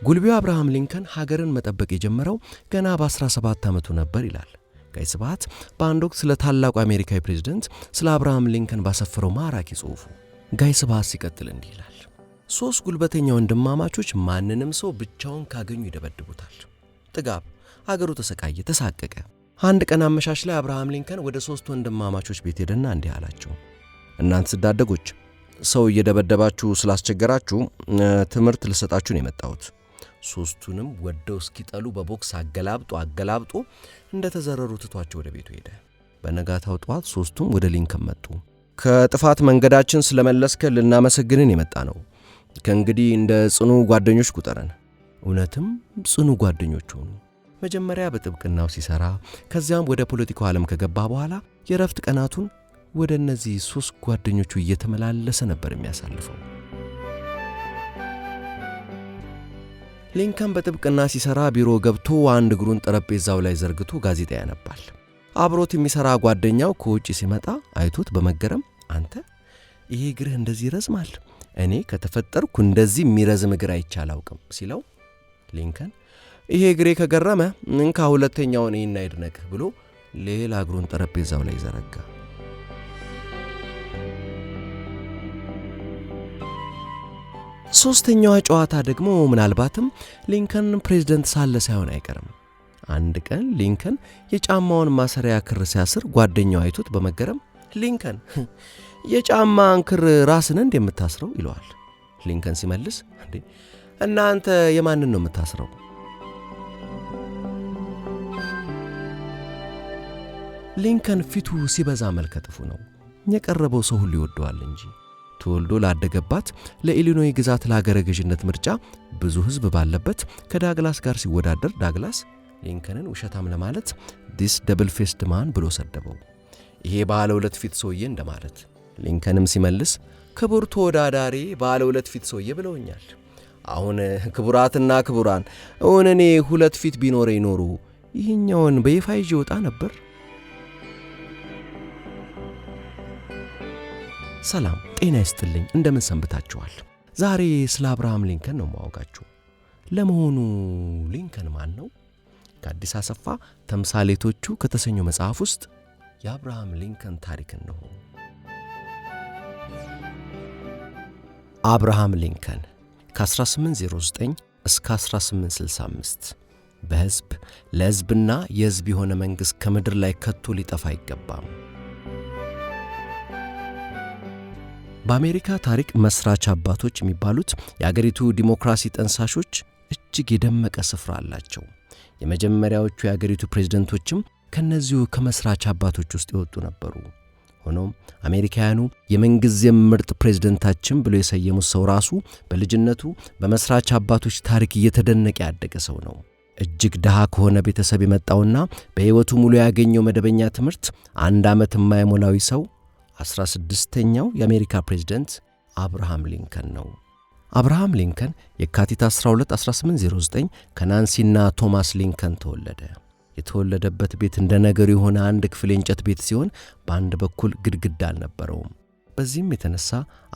ጉልቢው አብርሃም ሊንከን ሀገርን መጠበቅ የጀመረው ገና በ17 ዓመቱ ነበር ይላል ጋይ ስብሐት በአንድ ወቅት ስለ ታላቁ አሜሪካዊ ፕሬዝዳንት ስለ አብርሃም ሊንከን ባሰፈረው ማራኪ ጽሑፉ። ጋይ ስብሐት ሲቀጥል እንዲህ ይላል። 3 ጉልበተኛ ወንድማማቾች ማንንም ሰው ብቻውን ካገኙ ይደበድቡታል። ጥጋብ ሀገሩ ተሰቃየ፣ ተሳቀቀ። አንድ ቀን አመሻሽ ላይ አብርሃም ሊንከን ወደ 3 ወንድማማቾች ቤት ሄደና እንዲህ አላቸው። እናንተ ስዳደጎች ሰው እየደበደባችሁ ስላስቸገራችሁ ትምህርት ልሰጣችሁ ነው የመጣሁት። 3ቱንም ወደው እስኪጠሉ በቦክስ አገላብጦ እንደተዘረሩ ትቷቸው ወደ ቤቱ ሄደ። በነጋታው ጠዋት 3ቱም ወደ ሊንከን መጡ። ከጥፋት መንገዳችን ስለመለስከን ልናመሰግንን የመጣ ነው። ከእንግዲህ እንደ ጽኑ ጓደኞች ቁጠረን። እውነትም ጽኑ ጓደኞች ሆኑ። መጀመሪያ በጥብቅናው ሲሰራ ከዚያም ወደ ፖለቲካው ዓለም ከገባ በኋላ የረፍት ቀናቱን ወደ እነዚህ 3 ጓደኞቹ እየተመላለሰ ነበር የሚያሳልፈው። ሊንከን በጥብቅና ሲሰራ ቢሮ ገብቶ አንድ እግሩን ጠረጴዛው ላይ ዘርግቶ ጋዜጣ ያነባል። አብሮት የሚሰራ ጓደኛው ከውጪ ሲመጣ አይቶት በመገረም አንተ ይሄ እግርህ እንደዚህ ይረዝማል፣ እኔ ከተፈጠርኩ እንደዚህ የሚረዝም እግር አይቼ አላውቅም ሲለው ሊንከን ይሄ እግሬ ከገረመ እንካ ሁለተኛውን እኔና ይድነቅ ብሎ ሌላ እግሩን ጠረጴዛው ላይ ዘረጋ። ሶስተኛዋ ጨዋታ ደግሞ ምናልባትም ሊንከን ፕሬዝዳንት ሳለ ሳይሆን አይቀርም። አንድ ቀን ሊንከን የጫማውን ማሰሪያ ክር ሲያስር ጓደኛው አይቶት በመገረም ሊንከን የጫማን ክር ራስን እንደምታስረው ይለዋል። ሊንከን ሲመልስ እንዴ እናንተ የማንን ነው የምታስረው? ሊንከን ፊቱ ሲበዛ መልከጥፉ ነው። የቀረበው ሰው ሁሉ ይወደዋል እንጂ ተወልዶ ላደገባት ለኢሊኖይ ግዛት ለሀገረ ገዥነት ምርጫ ብዙ ሕዝብ ባለበት ከዳግላስ ጋር ሲወዳደር ዳግላስ ሊንከንን ውሸታም ለማለት ዲስ ደብል ፌስድ ማን ብሎ ሰደበው። ይሄ ባለ 2 ፊት ሰውዬ እንደማለት። ሊንከንም ሲመልስ ክቡር ተወዳዳሪ ባለ 2 ፊት ሰውዬ ብለውኛል። አሁን ክቡራትና ክቡራን እውን እኔ 2 ፊት ቢኖረኝ ኖሮ ይህኛውን በይፋ ይዤ ወጣ ነበር። ሰላም ጤና ይስጥልኝ፣ እንደምን ሰንብታችኋል? ዛሬ ስለ አብርሃም ሊንከን ነው ማወጋችሁ። ለመሆኑ ሊንከን ማን ነው? ከአዲስ አሰፋ ተምሳሌቶቹ ከተሰኘው መጽሐፍ ውስጥ የአብርሃም ሊንከን ታሪክ ነው። አብርሃም ሊንከን ከ1809 እስከ 1865 በሕዝብ ለሕዝብና የሕዝብ የሆነ መንግሥት ከምድር ላይ ከቶ ሊጠፋ አይገባም። በአሜሪካ ታሪክ መስራች አባቶች የሚባሉት የአገሪቱ ዲሞክራሲ ጠንሳሾች እጅግ የደመቀ ስፍራ አላቸው። የመጀመሪያዎቹ የአገሪቱ ፕሬዝዳንቶችም ከነዚሁ ከመስራች አባቶች ውስጥ የወጡ ነበሩ። ሆኖም አሜሪካውያኑ የምንጊዜም ምርጥ ፕሬዝዳንታችን ብሎ የሰየሙት ሰው ራሱ በልጅነቱ በመስራች አባቶች ታሪክ እየተደነቀ ያደገ ሰው ነው። እጅግ ድሃ ከሆነ ቤተሰብ የመጣውና በሕይወቱ ሙሉ ያገኘው መደበኛ ትምህርት 1 ዓመት የማይሞላው ሰው 16ኛው የአሜሪካ ፕሬዝዳንት አብርሃም ሊንከን ነው። አብርሃም ሊንከን የካቲት 12 1809 ከናንሲና ቶማስ ሊንከን ተወለደ። የተወለደበት ቤት እንደ ነገሩ የሆነ አንድ ክፍል የእንጨት ቤት ሲሆን በአንድ በኩል ግድግዳ አልነበረውም። በዚህም የተነሳ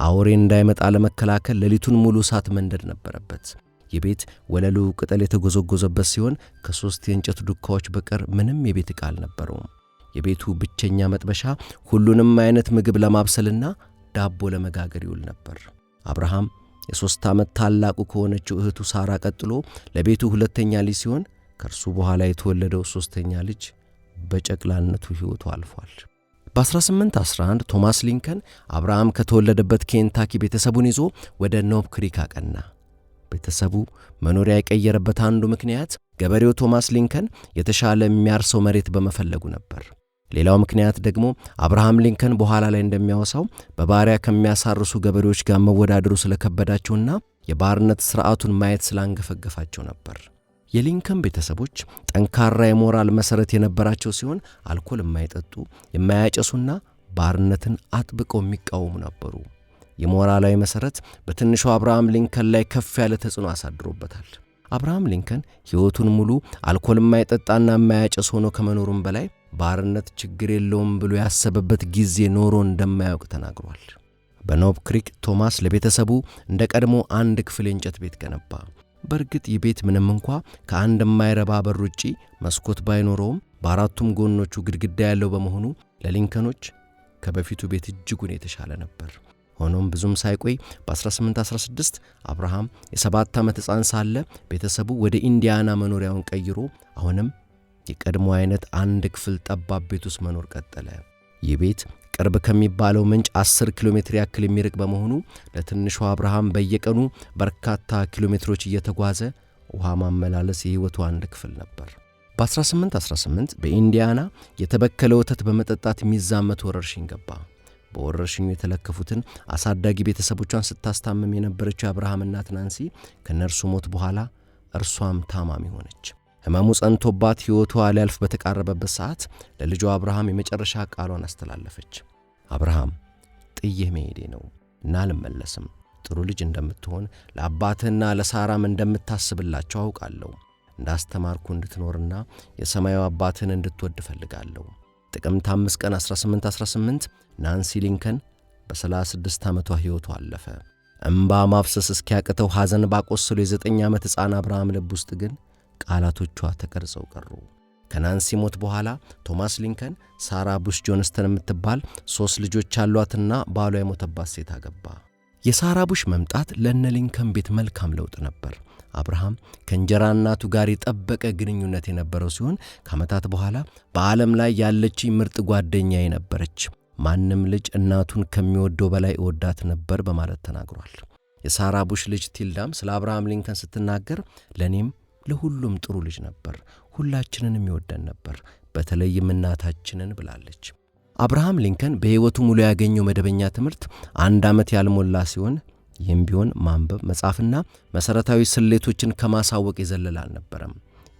አውሬ እንዳይመጣ ለመከላከል ሌሊቱን ሙሉ እሳት መንደድ ነበረበት። የቤት ወለሉ ቅጠል የተጎዘጎዘበት ሲሆን ከ3 የእንጨት ዱካዎች በቀር ምንም የቤት ዕቃ አልነበረውም። የቤቱ ብቸኛ መጥበሻ ሁሉንም አይነት ምግብ ለማብሰልና ዳቦ ለመጋገር ይውል ነበር። አብርሃም የ3 ዓመት ታላቁ ከሆነችው እህቱ ሳራ ቀጥሎ ለቤቱ 2ኛ ልጅ ሲሆን ከእርሱ በኋላ የተወለደው 3ኛ ልጅ በጨቅላነቱ ሕይወቱ አልፏል። በ1811 ቶማስ ሊንከን አብርሃም ከተወለደበት ኬንታኪ ቤተሰቡን ይዞ ወደ ኖብ ክሪክ አቀና። ቤተሰቡ መኖሪያ የቀየረበት አንዱ ምክንያት ገበሬው ቶማስ ሊንከን የተሻለ የሚያርሰው መሬት በመፈለጉ ነበር። ሌላው ምክንያት ደግሞ አብርሃም ሊንከን በኋላ ላይ እንደሚያወሳው በባሪያ ከሚያሳርሱ ገበሬዎች ጋር መወዳደሩ ስለከበዳቸውና የባርነት ሥርዓቱን ማየት ስላንገፈገፋቸው ነበር። የሊንከን ቤተሰቦች ጠንካራ የሞራል መሠረት የነበራቸው ሲሆን አልኮል የማይጠጡ የማያጨሱና ባርነትን አጥብቀው የሚቃወሙ ነበሩ። የሞራላዊ መሠረት በትንሹ አብርሃም ሊንከን ላይ ከፍ ያለ ተጽዕኖ አሳድሮበታል። አብርሃም ሊንከን ሕይወቱን ሙሉ አልኮል የማይጠጣና የማያጨስ ሆኖ ከመኖሩም በላይ ባርነት ችግር የለውም ብሎ ያሰበበት ጊዜ ኖሮ እንደማያውቅ ተናግሯል። በኖብ ክሪክ ቶማስ ለቤተሰቡ እንደ ቀድሞ አንድ ክፍል የእንጨት ቤት ገነባ። በእርግጥ ይህ ቤት ምንም እንኳ ከአንድ የማይረባ በር ውጪ መስኮት ባይኖረውም በአራቱም ጎኖቹ ግድግዳ ያለው በመሆኑ ለሊንከኖች ከበፊቱ ቤት እጅጉን የተሻለ ነበር። ሆኖም ብዙም ሳይቆይ በ1816 አብርሃም የ7 ዓመት ሕፃን ሳለ ቤተሰቡ ወደ ኢንዲያና መኖሪያውን ቀይሮ አሁንም የቀድሞ አይነት አንድ ክፍል ጠባብ ቤት ውስጥ መኖር ቀጠለ። ይህ ቤት ቅርብ ከሚባለው ምንጭ 10 ኪሎ ሜትር ያክል የሚርቅ በመሆኑ ለትንሹ አብርሃም በየቀኑ በርካታ ኪሎ ሜትሮች እየተጓዘ ውሃ ማመላለስ የሕይወቱ አንድ ክፍል ነበር። በ1818 በኢንዲያና የተበከለ ወተት በመጠጣት የሚዛመት ወረርሽኝ ገባ። በወረርሽኙ የተለከፉትን አሳዳጊ ቤተሰቦቿን ስታስታምም የነበረችው የአብርሃም እናት ናንሲ ከነርሱ ሞት በኋላ እርሷም ታማሚ ሆነች። ሕመሙ ጸንቶባት ሕይወቷ ሊያልፍ በተቃረበበት ሰዓት ለልጇ አብርሃም የመጨረሻ ቃሏን አስተላለፈች። አብርሃም ጥዬህ መሄዴ ነው እና አልመለስም። ጥሩ ልጅ እንደምትሆን ለአባትህና ለሳራም እንደምታስብላቸው አውቃለሁ። እንዳስተማርኩ እንድትኖርና የሰማዩ አባትህን እንድትወድ እፈልጋለሁ። ጥቅምት 5 ቀን 1818 ናንሲ ሊንከን በ36 ዓመቷ ሕይወቷ አለፈ። እምባ ማፍሰስ እስኪያቅተው ሐዘን ባቆሰሉ የ9 ዓመት ሕፃን አብርሃም ልብ ውስጥ ግን ቃላቶቿ ተቀርጸው ቀሩ። ከናንሲ ሞት በኋላ ቶማስ ሊንከን ሳራ ቡሽ ጆንስተን የምትባል 3 ልጆች ያሏትና ባሏ የሞተባት ሴት አገባ። የሳራ ቡሽ መምጣት ለነ ሊንከን ቤት መልካም ለውጥ ነበር። አብርሃም ከእንጀራ እናቱ ጋር የጠበቀ ግንኙነት የነበረው ሲሆን ከዓመታት በኋላ በዓለም ላይ ያለች ምርጥ ጓደኛዬ ነበረች፣ ማንም ልጅ እናቱን ከሚወደው በላይ እወዳት ነበር በማለት ተናግሯል። የሳራ ቡሽ ልጅ ቲልዳም ስለ አብርሃም ሊንከን ስትናገር ለኔም ለሁሉም ጥሩ ልጅ ነበር፣ ሁላችንንም ይወደን ነበር፣ በተለይም እናታችንን ብላለች። አብርሃም ሊንከን በሕይወቱ ሙሉ ያገኘው መደበኛ ትምህርት 1 ዓመት ያልሞላ ሲሆን ይህም ቢሆን ማንበብ መጻፍና መሠረታዊ ስሌቶችን ከማሳወቅ የዘለለ አልነበረም።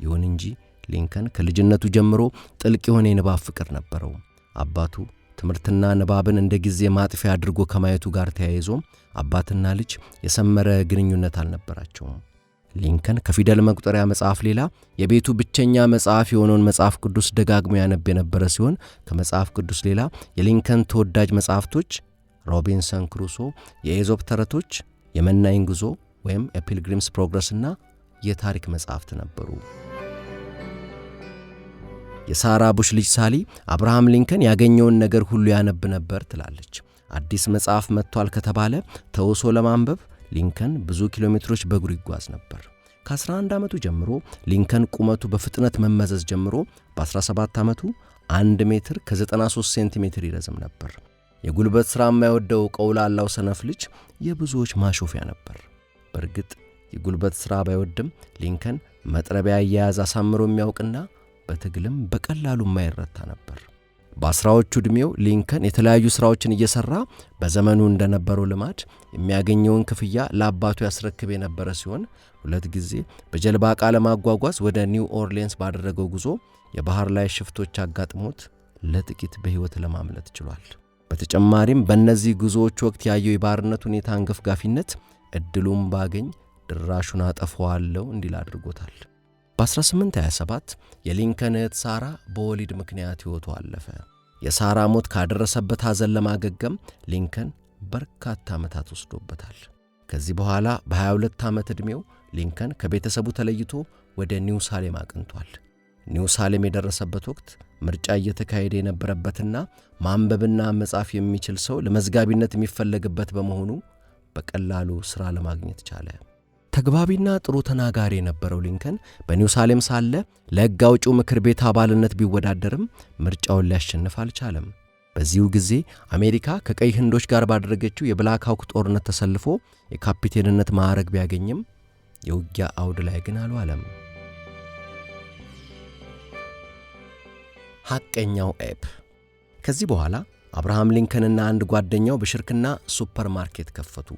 ይሁን እንጂ ሊንከን ከልጅነቱ ጀምሮ ጥልቅ የሆነ የንባብ ፍቅር ነበረው። አባቱ ትምህርትና ንባብን እንደ ጊዜ ማጥፊያ አድርጎ ከማየቱ ጋር ተያይዞ አባትና ልጅ የሰመረ ግንኙነት አልነበራቸውም። ሊንከን ከፊደል መቁጠሪያ መጽሐፍ ሌላ የቤቱ ብቸኛ መጽሐፍ የሆነውን መጽሐፍ ቅዱስ ደጋግሞ ያነብ የነበረ ሲሆን ከመጽሐፍ ቅዱስ ሌላ የሊንከን ተወዳጅ መጽሐፍቶች ሮቢንሰን ክሩሶ፣ የኤዞፕ ተረቶች፣ የመናኝ ጉዞ ወይም የፒልግሪምስ ፕሮግረስና የታሪክ መጽሐፍት ነበሩ። የሳራ ቡሽ ልጅ ሳሊ አብርሃም ሊንከን ያገኘውን ነገር ሁሉ ያነብ ነበር ትላለች። አዲስ መጽሐፍ መጥቷል ከተባለ ተውሶ ለማንበብ ሊንከን ብዙ ኪሎ ሜትሮች በእግሩ ይጓዝ ነበር። ከ11 ዓመቱ ጀምሮ ሊንከን ቁመቱ በፍጥነት መመዘዝ ጀምሮ በ17 ዓመቱ 1 ሜትር ከ93 ሴንቲሜትር ይረዝም ነበር። የጉልበት ሥራ የማይወደው ቀውላላው ሰነፍ ልጅ የብዙዎች ማሾፊያ ነበር። በእርግጥ የጉልበት ሥራ ባይወድም ሊንከን መጥረቢያ አያያዝ አሳምሮ የሚያውቅና በትግልም በቀላሉ የማይረታ ነበር። በ10ዎቹ ዕድሜው ሊንከን የተለያዩ ሥራዎችን እየሠራ በዘመኑ እንደነበረው ልማድ የሚያገኘውን ክፍያ ለአባቱ ያስረክብ የነበረ ሲሆን 2 ጊዜ በጀልባ ዕቃ ለማጓጓዝ ወደ ኒው ኦርሊንስ ባደረገው ጉዞ የባህር ላይ ሽፍቶች አጋጥሞት ለጥቂት በሕይወት ለማምለጥ ችሏል። በተጨማሪም በእነዚህ ጉዞዎች ወቅት ያየው የባርነት ሁኔታ አንገፍጋፊነት ዕድሉን ባገኝ ድራሹን አጠፋዋለሁ እንዲል አድርጎታል። በ1827 የሊንከን እህት ሳራ በወሊድ ምክንያት ሕይወቷ አለፈ። የሳራ ሞት ካደረሰበት ሐዘን ለማገገም ሊንከን በርካታ ዓመታት ወስዶበታል። ከዚህ በኋላ በ22 ዓመት ዕድሜው ሊንከን ከቤተሰቡ ተለይቶ ወደ ኒው ሳሌም አቅንቷል። ኒው ሳሌም የደረሰበት ወቅት ምርጫ እየተካሄደ የነበረበትና ማንበብና መጻፍ የሚችል ሰው ለመዝጋቢነት የሚፈለግበት በመሆኑ በቀላሉ ሥራ ለማግኘት ቻለ። ተግባቢና ጥሩ ተናጋሪ የነበረው ሊንከን በኒው ሳሌም ሳለ ለሕግ አውጪው ምክር ቤት አባልነት ቢወዳደርም ምርጫውን ሊያሸንፍ አልቻለም። በዚሁ ጊዜ አሜሪካ ከቀይ ህንዶች ጋር ባደረገችው የብላክ ሃውክ ጦርነት ተሰልፎ የካፒቴንነት ማዕረግ ቢያገኝም የውጊያ አውድ ላይ ግን አልዋለም። ሐቀኛው ኤፕ። ከዚህ በኋላ አብርሃም ሊንከንና አንድ ጓደኛው በሽርክና ሱፐር ማርኬት ከፈቱ።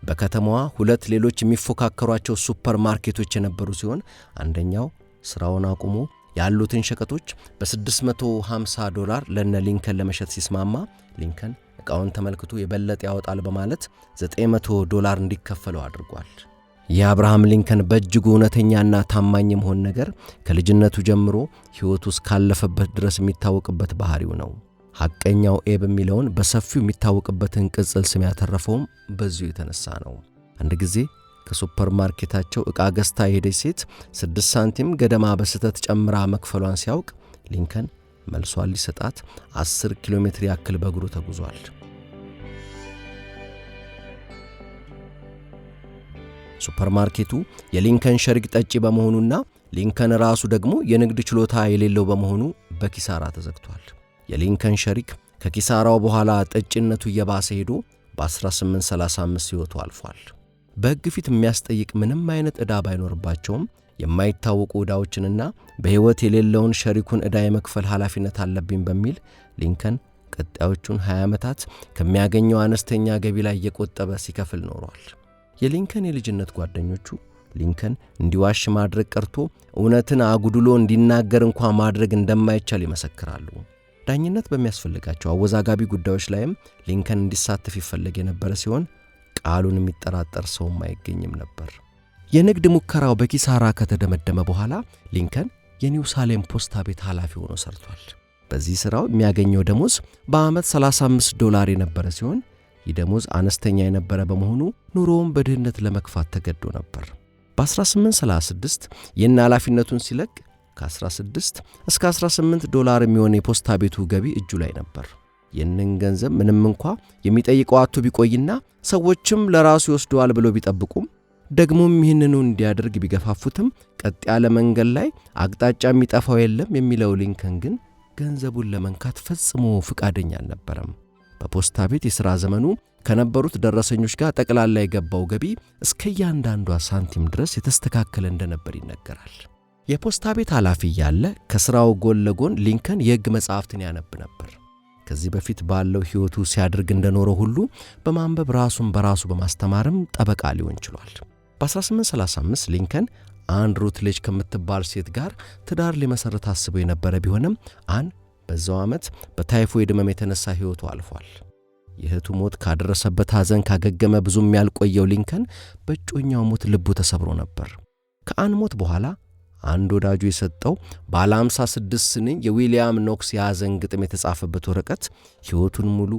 በከተማዋ 2 ሌሎች የሚፎካከሯቸው ሱፐር ማርኬቶች የነበሩ ሲሆን አንደኛው ሥራውን አቁሞ ያሉትን ሸቀጦች $650 ለነ ሊንከን ለመሸጥ ሲስማማ ሊንከን ዕቃውን ተመልክቶ የበለጠ ያወጣል በማለት $900 እንዲከፈለው አድርጓል። የአብርሃም ሊንከን በእጅጉ እውነተኛና ታማኝ መሆን ነገር ከልጅነቱ ጀምሮ ሕይወቱ እስካለፈበት ድረስ የሚታወቅበት ባህሪው ነው። ሐቀኛው ኤብ የሚለውን በሰፊው የሚታወቅበትን ቅጽል ስም ያተረፈውም በዚሁ የተነሳ ነው። አንድ ጊዜ ከሱፐርማርኬታቸው ዕቃ ገዝታ የሄደች ሴት 6 ሳንቲም ገደማ በስህተት ጨምራ መክፈሏን ሲያውቅ ሊንከን መልሷን ሊሰጣት 10 ኪሎ ሜትር ያክል በእግሩ ተጉዟል። ሱፐርማርኬቱ የሊንከን ሸሪክ ጠጪ በመሆኑና ሊንከን ራሱ ደግሞ የንግድ ችሎታ የሌለው በመሆኑ በኪሳራ ተዘግቷል። የሊንከን ሸሪክ ከኪሳራው በኋላ ጠጪነቱ እየባሰ ሄዶ በ1835 ሕይወቱ አልፏል። በሕግ ፊት የሚያስጠይቅ ምንም አይነት ዕዳ ባይኖርባቸውም የማይታወቁ ዕዳዎችንና በሕይወት የሌለውን ሸሪኩን ዕዳ የመክፈል ኃላፊነት አለብኝ በሚል ሊንከን ቀጣዮቹን 20 ዓመታት ከሚያገኘው አነስተኛ ገቢ ላይ እየቆጠበ ሲከፍል ኖሯል። የሊንከን የልጅነት ጓደኞቹ ሊንከን እንዲዋሽ ማድረግ ቀርቶ እውነትን አጉድሎ እንዲናገር እንኳ ማድረግ እንደማይቻል ይመሰክራሉ። ዳኝነት በሚያስፈልጋቸው አወዛጋቢ ጉዳዮች ላይም ሊንከን እንዲሳተፍ ይፈለግ የነበረ ሲሆን ቃሉን የሚጠራጠር ሰውም አይገኝም ነበር። የንግድ ሙከራው በኪሳራ ከተደመደመ በኋላ ሊንከን የኒው ሳሌም ፖስታ ቤት ኃላፊ ሆኖ ሰርቷል። በዚህ ሥራው የሚያገኘው ደሞዝ በዓመት $35 የነበረ ሲሆን ይህ ደሞዝ አነስተኛ የነበረ በመሆኑ ኑሮውን በድህነት ለመክፋት ተገዶ ነበር። በ1836 ይህን ኃላፊነቱን ሲለቅ ከ16 እስከ $18 የሚሆን የፖስታ ቤቱ ገቢ እጁ ላይ ነበር። ይህንን ገንዘብ ምንም እንኳ የሚጠይቀው አጥቶ ቢቆይና ሰዎችም ለራሱ ይወስደዋል ብለው ቢጠብቁም ደግሞም ይህንኑ እንዲያደርግ ቢገፋፉትም ቀጥ ያለ መንገድ ላይ አቅጣጫ የሚጠፋው የለም የሚለው ሊንከን ግን ገንዘቡን ለመንካት ፈጽሞ ፍቃደኛ አልነበረም። በፖስታ ቤት የሥራ ዘመኑ ከነበሩት ደረሰኞች ጋር ጠቅላላ የገባው ገቢ እስከ እያንዳንዷ ሳንቲም ድረስ የተስተካከለ እንደነበር ይነገራል። የፖስታ ቤት ኃላፊ ያለ ከሥራው ጎን ለጎን ሊንከን የሕግ መጻሕፍትን ያነብ ነበር። ከዚህ በፊት ባለው ሕይወቱ ሲያደርግ እንደኖረው ሁሉ በማንበብ ራሱን በራሱ በማስተማርም ጠበቃ ሊሆን ችሏል። በ1835 ሊንከን አን ሩትሌጅ ከምትባል ሴት ጋር ትዳር ሊመሠረት አስቦ የነበረ ቢሆንም አን በዛው ዓመት በታይፎይድ ሕመም የተነሳ ሕይወቱ አልፏል። የእህቱ ሞት ካደረሰበት ሐዘን ካገገመ ብዙም ያልቆየው ሊንከን በእጮኛው ሞት ልቡ ተሰብሮ ነበር። ከአን ሞት በኋላ አንድ ወዳጁ የሰጠው ባለ 56 ስንኝ የዊሊያም ኖክስ የሐዘን ግጥም የተጻፈበት ወረቀት ሕይወቱን ሙሉ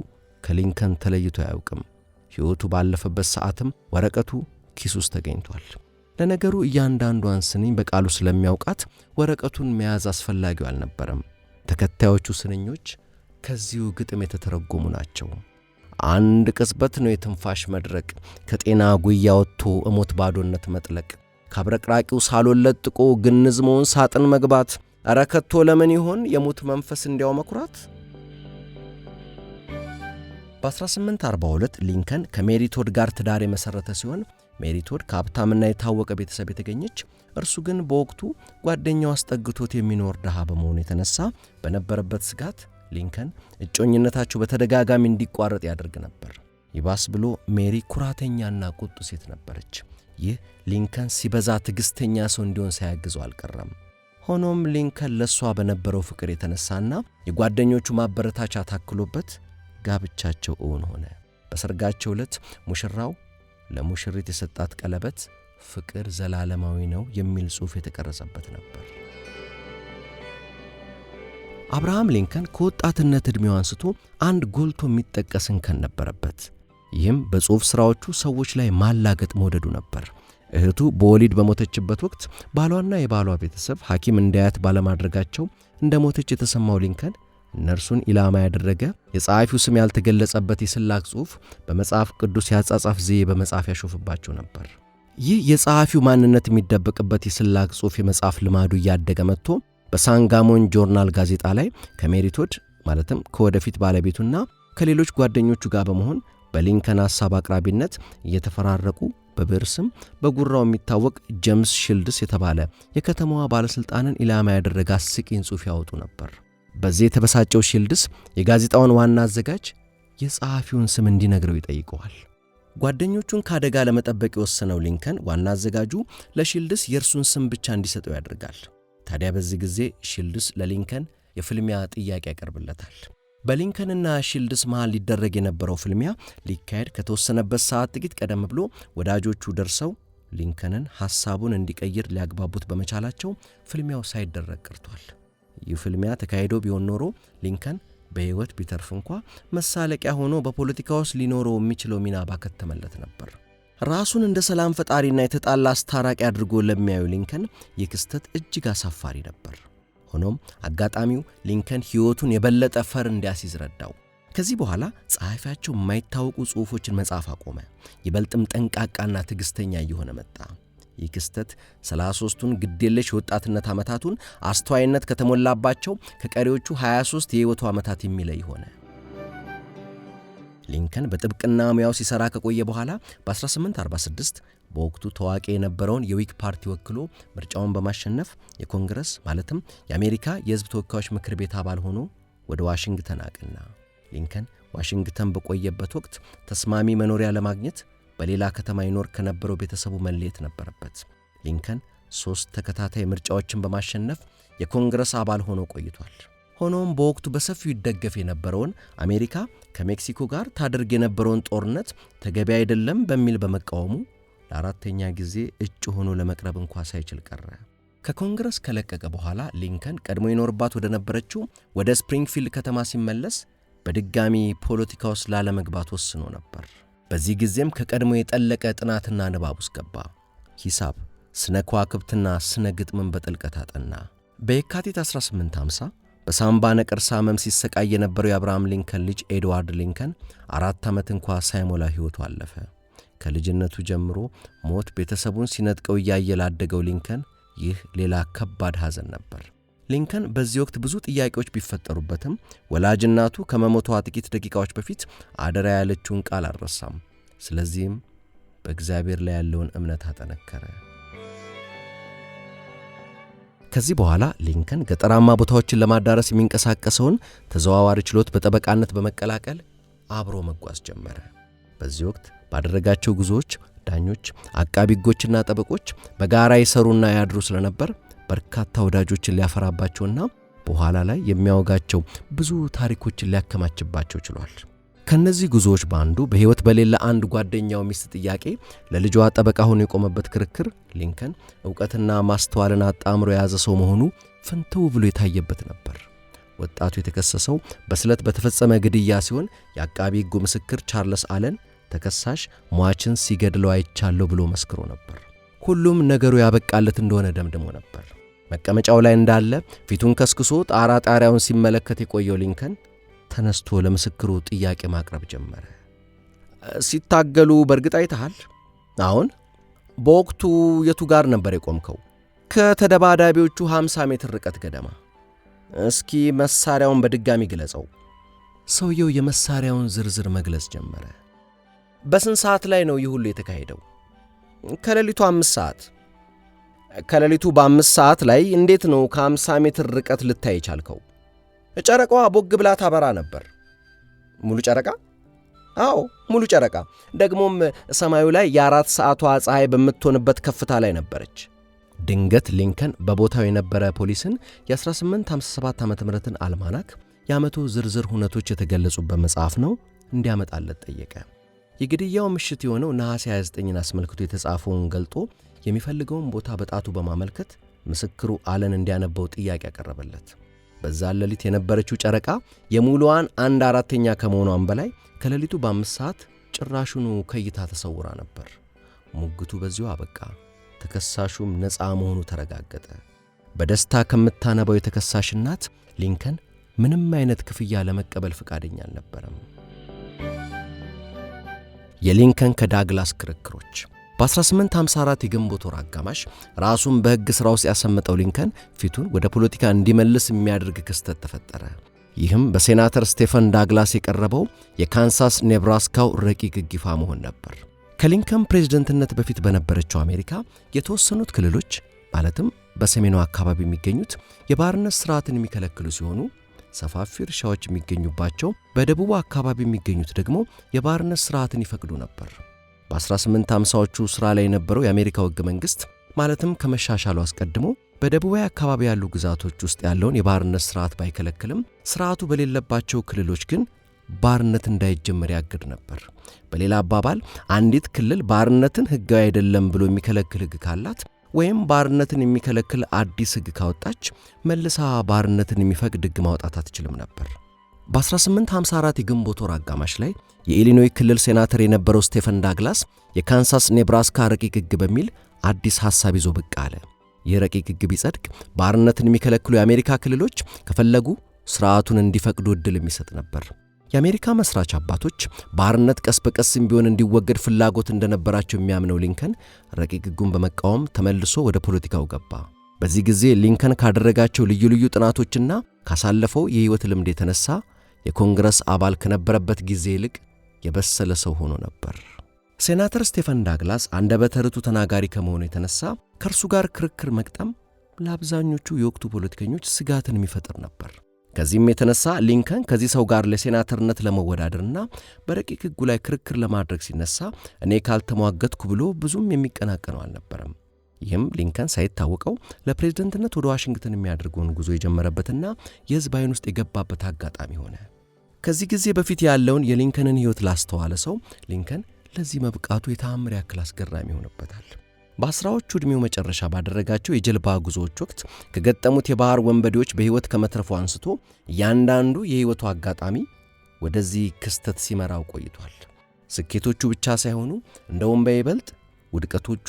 ከሊንከን ተለይቶ አያውቅም። ሕይወቱ ባለፈበት ሰዓትም ወረቀቱ ኪስ ውስጥ ተገኝቷል። ለነገሩ እያንዳንዷን ስንኝ በቃሉ ስለሚያውቃት ወረቀቱን መያዝ አስፈላጊው አልነበረም። ተከታዮቹ ስንኞች ከዚሁ ግጥም የተተረጎሙ ናቸው። አንድ ቅጽበት ነው የትንፋሽ መድረቅ፣ ከጤና ጉያ ወጥቶ እሞት ባዶነት መጥለቅ፣ ካብረቅራቂው ሳሎን ለጥቆ ግንዝመውን ሳጥን መግባት፣ ኧረ ከቶ ለምን ይሆን የሙት መንፈስ እንዲያው መኩራት። በ1842 ሊንከን ከሜሪቶድ ጋር ትዳር የመሠረተ ሲሆን ሜሪቶድ ከሀብታምና የታወቀ ቤተሰብ የተገኘች፣ እርሱ ግን በወቅቱ ጓደኛው አስጠግቶት የሚኖር ድሃ በመሆኑ የተነሳ በነበረበት ስጋት ሊንከን እጮኝነታቸው በተደጋጋሚ እንዲቋረጥ ያደርግ ነበር። ይባስ ብሎ ሜሪ ኩራተኛና ቁጡ ሴት ነበረች። ይህ ሊንከን ሲበዛ ትዕግሥተኛ ሰው እንዲሆን ሳያግዘው አልቀረም። ሆኖም ሊንከን ለሷ በነበረው ፍቅር የተነሳና የጓደኞቹ ማበረታቻ ታክሎበት ጋብቻቸው እውን ሆነ። በሰርጋቸው ዕለት ሙሽራው ለሙሽሪት የሰጣት ቀለበት ፍቅር ዘላለማዊ ነው የሚል ጽሑፍ የተቀረጸበት ነበር። አብርሃም ሊንከን ከወጣትነት ዕድሜው አንስቶ አንድ ጎልቶ የሚጠቀስ እንከን ነበረበት። ይህም በጽሑፍ ሥራዎቹ ሰዎች ላይ ማላገጥ መውደዱ ነበር። እህቱ በወሊድ በሞተችበት ወቅት ባሏና የባሏ ቤተሰብ ሐኪም እንዳያት ባለማድረጋቸው እንደ ሞተች የተሰማው ሊንከን እነርሱን ኢላማ ያደረገ የጸሐፊው ስም ያልተገለጸበት የስላቅ ጽሑፍ በመጽሐፍ ቅዱስ ያጻጻፍ ዘዬ በመጻፍ ያሾፍባቸው ነበር። ይህ የጸሐፊው ማንነት የሚደበቅበት የስላቅ ጽሑፍ የመጻፍ ልማዱ እያደገ መጥቶ በሳንጋሞን ጆርናል ጋዜጣ ላይ ከሜሪቶድ ማለትም ከወደፊት ባለቤቱና ከሌሎች ጓደኞቹ ጋር በመሆን በሊንከን ሐሳብ አቅራቢነት እየተፈራረቁ በብዕር ስም በጉራው የሚታወቅ ጄምስ ሺልድስ የተባለ የከተማዋ ባለሥልጣንን ኢላማ ያደረገ አስቂኝ ጽሑፍ ያወጡ ነበር። በዚህ የተበሳጨው ሺልድስ የጋዜጣውን ዋና አዘጋጅ የጸሐፊውን ስም እንዲነግረው ይጠይቀዋል። ጓደኞቹን ከአደጋ ለመጠበቅ የወሰነው ሊንከን ዋና አዘጋጁ ለሺልድስ የእርሱን ስም ብቻ እንዲሰጠው ያደርጋል። ታዲያ በዚህ ጊዜ ሺልድስ ለሊንከን የፍልሚያ ጥያቄ ያቀርብለታል። በሊንከንና ሺልድስ መሃል ሊደረግ የነበረው ፍልሚያ ሊካሄድ ከተወሰነበት ሰዓት ጥቂት ቀደም ብሎ ወዳጆቹ ደርሰው ሊንከንን ሐሳቡን እንዲቀይር ሊያግባቡት በመቻላቸው ፍልሚያው ሳይደረግ ቀርቷል። ይህ ፍልሚያ ተካሂዶ ቢሆን ኖሮ ሊንከን በሕይወት ቢተርፍ እንኳ መሳለቂያ ሆኖ በፖለቲካ ውስጥ ሊኖረው የሚችለው ሚና ባከተመለት ነበር። ራሱን እንደ ሰላም ፈጣሪና የተጣላ አስታራቂ አድርጎ ለሚያዩ ሊንከን ይህ ክስተት እጅግ አሳፋሪ ነበር። ሆኖም አጋጣሚው ሊንከን ሕይወቱን የበለጠ ፈር እንዲያስይዝ ረዳው። ከዚህ በኋላ ጸሐፊያቸው የማይታወቁ ጽሑፎችን መጻፍ አቆመ። ይበልጥም ጠንቃቃና ትዕግሥተኛ እየሆነ መጣ። ይህ ክስተት 33ቱን ግዴለሽ የወጣትነት ዓመታቱን አስተዋይነት ከተሞላባቸው ከቀሪዎቹ 23 የሕይወቱ ዓመታት የሚለይ ሆነ። ሊንከን በጥብቅና ሙያው ሲሠራ ከቆየ በኋላ በ1846 በወቅቱ ታዋቂ የነበረውን የዊግ ፓርቲ ወክሎ ምርጫውን በማሸነፍ የኮንግረስ ማለትም የአሜሪካ የሕዝብ ተወካዮች ምክር ቤት አባል ሆኖ ወደ ዋሽንግተን አቀና። ሊንከን ዋሽንግተን በቆየበት ወቅት ተስማሚ መኖሪያ ለማግኘት በሌላ ከተማ ይኖር ከነበረው ቤተሰቡ መለየት ነበረበት። ሊንከን 3 ተከታታይ ምርጫዎችን በማሸነፍ የኮንግረስ አባል ሆኖ ቆይቷል። ሆኖም በወቅቱ በሰፊው ይደገፍ የነበረውን አሜሪካ ከሜክሲኮ ጋር ታደርግ የነበረውን ጦርነት ተገቢ አይደለም በሚል በመቃወሙ ለአራተኛ ጊዜ እጩ ሆኖ ለመቅረብ እንኳ ሳይችል ቀረ። ከኮንግረስ ከለቀቀ በኋላ ሊንከን ቀድሞ ይኖርባት ወደ ነበረችው ወደ ስፕሪንግፊልድ ከተማ ሲመለስ በድጋሚ ፖለቲካ ውስጥ ላለመግባት ወስኖ ነበር። በዚህ ጊዜም ከቀድሞ የጠለቀ ጥናትና ንባብ ውስጥ ገባ። ሂሳብ፣ ስነ ከዋክብትና ስነ ግጥምን በጥልቀት አጠና። በየካቲት 1850 በሳምባ ነቀርሳ ሕመም ሲሰቃይ የነበረው የአብርሃም ሊንከን ልጅ ኤድዋርድ ሊንከን 4 ዓመት እንኳ ሳይሞላ ሕይወቱ አለፈ። ከልጅነቱ ጀምሮ ሞት ቤተሰቡን ሲነጥቀው እያየ ላደገው ሊንከን ይህ ሌላ ከባድ ሐዘን ነበር። ሊንከን በዚህ ወቅት ብዙ ጥያቄዎች ቢፈጠሩበትም ወላጅ እናቱ ከመሞቷ ጥቂት ደቂቃዎች በፊት አደራ ያለችውን ቃል አልረሳም። ስለዚህም በእግዚአብሔር ላይ ያለውን እምነት አጠነከረ። ከዚህ በኋላ ሊንከን ገጠራማ ቦታዎችን ለማዳረስ የሚንቀሳቀሰውን ተዘዋዋሪ ችሎት በጠበቃነት በመቀላቀል አብሮ መጓዝ ጀመረ። በዚህ ወቅት ባደረጋቸው ጉዞዎች ዳኞች፣ አቃቢ ሕጎችና ጠበቆች በጋራ ይሰሩና ያድሩ ስለነበር በርካታ ወዳጆችን ሊያፈራባቸውና በኋላ ላይ የሚያወጋቸው ብዙ ታሪኮችን ሊያከማችባቸው ችሏል። ከነዚህ ጉዞዎች በአንዱ በሕይወት በሌለ አንድ ጓደኛው ሚስት ጥያቄ ለልጇ ጠበቃ ሆኖ የቆመበት ክርክር ሊንከን ዕውቀትና ማስተዋልን አጣምሮ የያዘ ሰው መሆኑ ፍንትው ብሎ የታየበት ነበር። ወጣቱ የተከሰሰው በስለት በተፈጸመ ግድያ ሲሆን የአቃቢ ሕጉ ምስክር ቻርልስ አለን ተከሳሽ ሟችን ሲገድለው አይቻለሁ ብሎ መስክሮ ነበር። ሁሉም ነገሩ ያበቃለት እንደሆነ ደምድሞ ነበር። መቀመጫው ላይ እንዳለ ፊቱን ከስክሶ ጣሪያውን ሲመለከት የቆየው ሊንከን ተነስቶ ለምስክሩ ጥያቄ ማቅረብ ጀመረ። ሲታገሉ በእርግጥ አይተሃል? አሁን በወቅቱ የቱ ጋር ነበር የቆምከው? ከተደባዳቢዎቹ 50 ሜትር ርቀት ገደማ። እስኪ መሳሪያውን በድጋሚ ግለጸው። ሰውየው የመሳሪያውን ዝርዝር መግለጽ ጀመረ። በስንት ሰዓት ላይ ነው ይህ ሁሉ የተካሄደው? ከሌሊቱ 5 ሰዓት። ከሌሊቱ በ5 ሰዓት ላይ እንዴት ነው ከ50 ሜትር ርቀት ልታይ ቻልከው? ጨረቃዋ ቦግ ብላ ታበራ ነበር። ሙሉ ጨረቃ? አዎ ሙሉ ጨረቃ። ደግሞም ሰማዩ ላይ የ4 ሰዓቷ ፀሐይ በምትሆንበት ከፍታ ላይ ነበረች። ድንገት ሊንከን በቦታው የነበረ ፖሊስን የ1857 ዓ.ም አልማናክ የዓመቱ ዝርዝር ሁነቶች የተገለጹበት መጽሐፍ ነው እንዲያመጣለት ጠየቀ። የግድያው ምሽት የሆነው ነሐሴ 29ን አስመልክቶ የተጻፈውን ገልጦ የሚፈልገውን ቦታ በጣቱ በማመልከት ምስክሩ አለን እንዲያነበው ጥያቄ ያቀረበለት። በዛ ሌሊት የነበረችው ጨረቃ የሙሉዋን 1/4ኛ ከመሆኗም በላይ ከሌሊቱ በ5 ሰዓት ጭራሹኑ ከእይታ ተሰውራ ነበር። ሙግቱ በዚሁ አበቃ። ተከሳሹም ነፃ መሆኑ ተረጋገጠ። በደስታ ከምታነባው የተከሳሽ እናት ሊንከን ምንም አይነት ክፍያ ለመቀበል ፈቃደኛ አልነበረም። የሊንከን ከዳግላስ ክርክሮች በ1854 የግንቦት ወር አጋማሽ ራሱን በሕግ ሥራ ውስጥ ያሰመጠው ሊንከን ፊቱን ወደ ፖለቲካ እንዲመልስ የሚያደርግ ክስተት ተፈጠረ። ይህም በሴናተር ስቴፈን ዳግላስ የቀረበው የካንሳስ ኔብራስካው ረቂቅ ሕግ ይፋ መሆን ነበር። ከሊንከን ፕሬዝደንትነት በፊት በነበረችው አሜሪካ የተወሰኑት ክልሎች ማለትም በሰሜኑ አካባቢ የሚገኙት የባርነት ሥርዓትን የሚከለክሉ ሲሆኑ ሰፋፊ እርሻዎች የሚገኙባቸው በደቡቡ አካባቢ የሚገኙት ደግሞ የባርነት ሥርዓትን ይፈቅዱ ነበር። በ1850ዎቹ ሥራ ላይ የነበረው የአሜሪካው ሕገ መንግሥት ማለትም ከመሻሻሉ አስቀድሞ በደቡባዊ አካባቢ ያሉ ግዛቶች ውስጥ ያለውን የባርነት ሥርዓት ባይከለክልም ሥርዓቱ በሌለባቸው ክልሎች ግን ባርነት እንዳይጀመር ያግድ ነበር። በሌላ አባባል አንዲት ክልል ባርነትን ሕጋዊ አይደለም ብሎ የሚከለክል ሕግ ካላት ወይም ባርነትን የሚከለክል አዲስ ሕግ ካወጣች መልሳ ባርነትን የሚፈቅድ ሕግ ማውጣት አትችልም ነበር። በ1854 የግንቦት ወር አጋማሽ ላይ የኢሊኖይ ክልል ሴናተር የነበረው ስቴፈን ዳግላስ የካንሳስ ኔብራስካ ረቂቅ ሕግ በሚል አዲስ ሐሳብ ይዞ ብቅ አለ። ይህ ረቂቅ ሕግ ቢጸድቅ ባርነትን የሚከለክሉ የአሜሪካ ክልሎች ከፈለጉ ሥርዓቱን እንዲፈቅዱ ዕድል የሚሰጥ ነበር። የአሜሪካ መስራች አባቶች ባርነት ቀስ በቀስም ቢሆን እንዲወገድ ፍላጎት እንደነበራቸው የሚያምነው ሊንከን ረቂቅ ሕጉን በመቃወም ተመልሶ ወደ ፖለቲካው ገባ። በዚህ ጊዜ ሊንከን ካደረጋቸው ልዩ ልዩ ጥናቶችና ካሳለፈው የሕይወት ልምድ የተነሳ የኮንግረስ አባል ከነበረበት ጊዜ ይልቅ የበሰለ ሰው ሆኖ ነበር። ሴናተር ስቴፈን ዳግላስ አንደበተ ርቱዕ ተናጋሪ ከመሆኑ የተነሳ ከእርሱ ጋር ክርክር መቅጠም ለአብዛኞቹ የወቅቱ ፖለቲከኞች ስጋትን የሚፈጥር ነበር። ከዚህም የተነሳ ሊንከን ከዚህ ሰው ጋር ለሴናተርነት ለመወዳደርና በረቂቅ ሕጉ ላይ ክርክር ለማድረግ ሲነሳ እኔ ካልተሟገትኩ ብሎ ብዙም የሚቀናቀነው አልነበረም። ይህም ሊንከን ሳይታወቀው ለፕሬዝደንትነት ወደ ዋሽንግተን የሚያደርገውን ጉዞ የጀመረበትና የሕዝብ ዓይን ውስጥ የገባበት አጋጣሚ ሆነ። ከዚህ ጊዜ በፊት ያለውን የሊንከንን ሕይወት ላስተዋለ ሰው ሊንከን ለዚህ መብቃቱ የተአምር ያክል አስገራሚ ሆነበታል። በአስራዎቹ ዕድሜው መጨረሻ ባደረጋቸው የጀልባ ጉዞዎች ወቅት ከገጠሙት የባህር ወንበዴዎች በሕይወት ከመትረፉ አንስቶ እያንዳንዱ የሕይወቱ አጋጣሚ ወደዚህ ክስተት ሲመራው ቆይቷል። ስኬቶቹ ብቻ ሳይሆኑ እንደውም በይበልጥ ውድቀቶቹ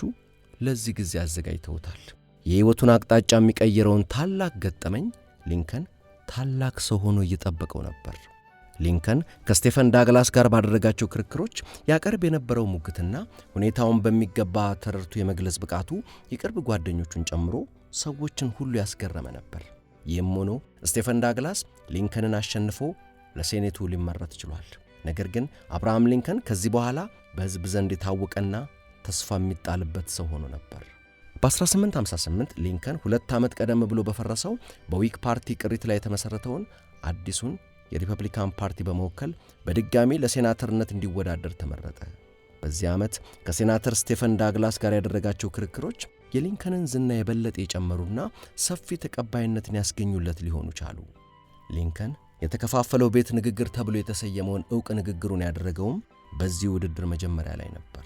ለዚህ ጊዜ አዘጋጅተውታል። የሕይወቱን አቅጣጫ የሚቀይረውን ታላቅ ገጠመኝ ሊንከን ታላቅ ሰው ሆኖ እየጠበቀው ነበር። ሊንከን ከስቴፈን ዳግላስ ጋር ባደረጋቸው ክርክሮች ያቀርብ የነበረው ሙግትና ሁኔታውን በሚገባ ተረድቶ የመግለጽ ብቃቱ የቅርብ ጓደኞቹን ጨምሮ ሰዎችን ሁሉ ያስገረመ ነበር። ይህም ሆኖ ስቴፈን ዳግላስ ሊንከንን አሸንፎ ለሴኔቱ ሊመረጥ ችሏል። ነገር ግን አብርሃም ሊንከን ከዚህ በኋላ በሕዝብ ዘንድ የታወቀና ተስፋ የሚጣልበት ሰው ሆኖ ነበር። በ1858 ሊንከን 2 ዓመት ቀደም ብሎ በፈረሰው በዊክ ፓርቲ ቅሪት ላይ የተመሠረተውን አዲሱን የሪፐብሊካን ፓርቲ በመወከል በድጋሚ ለሴናተርነት እንዲወዳደር ተመረጠ። በዚህ ዓመት ከሴናተር ስቴፈን ዳግላስ ጋር ያደረጋቸው ክርክሮች የሊንከንን ዝና የበለጠ የጨመሩና ሰፊ ተቀባይነትን ያስገኙለት ሊሆኑ ቻሉ። ሊንከን የተከፋፈለው ቤት ንግግር ተብሎ የተሰየመውን ዕውቅ ንግግሩን ያደረገውም በዚህ ውድድር መጀመሪያ ላይ ነበር።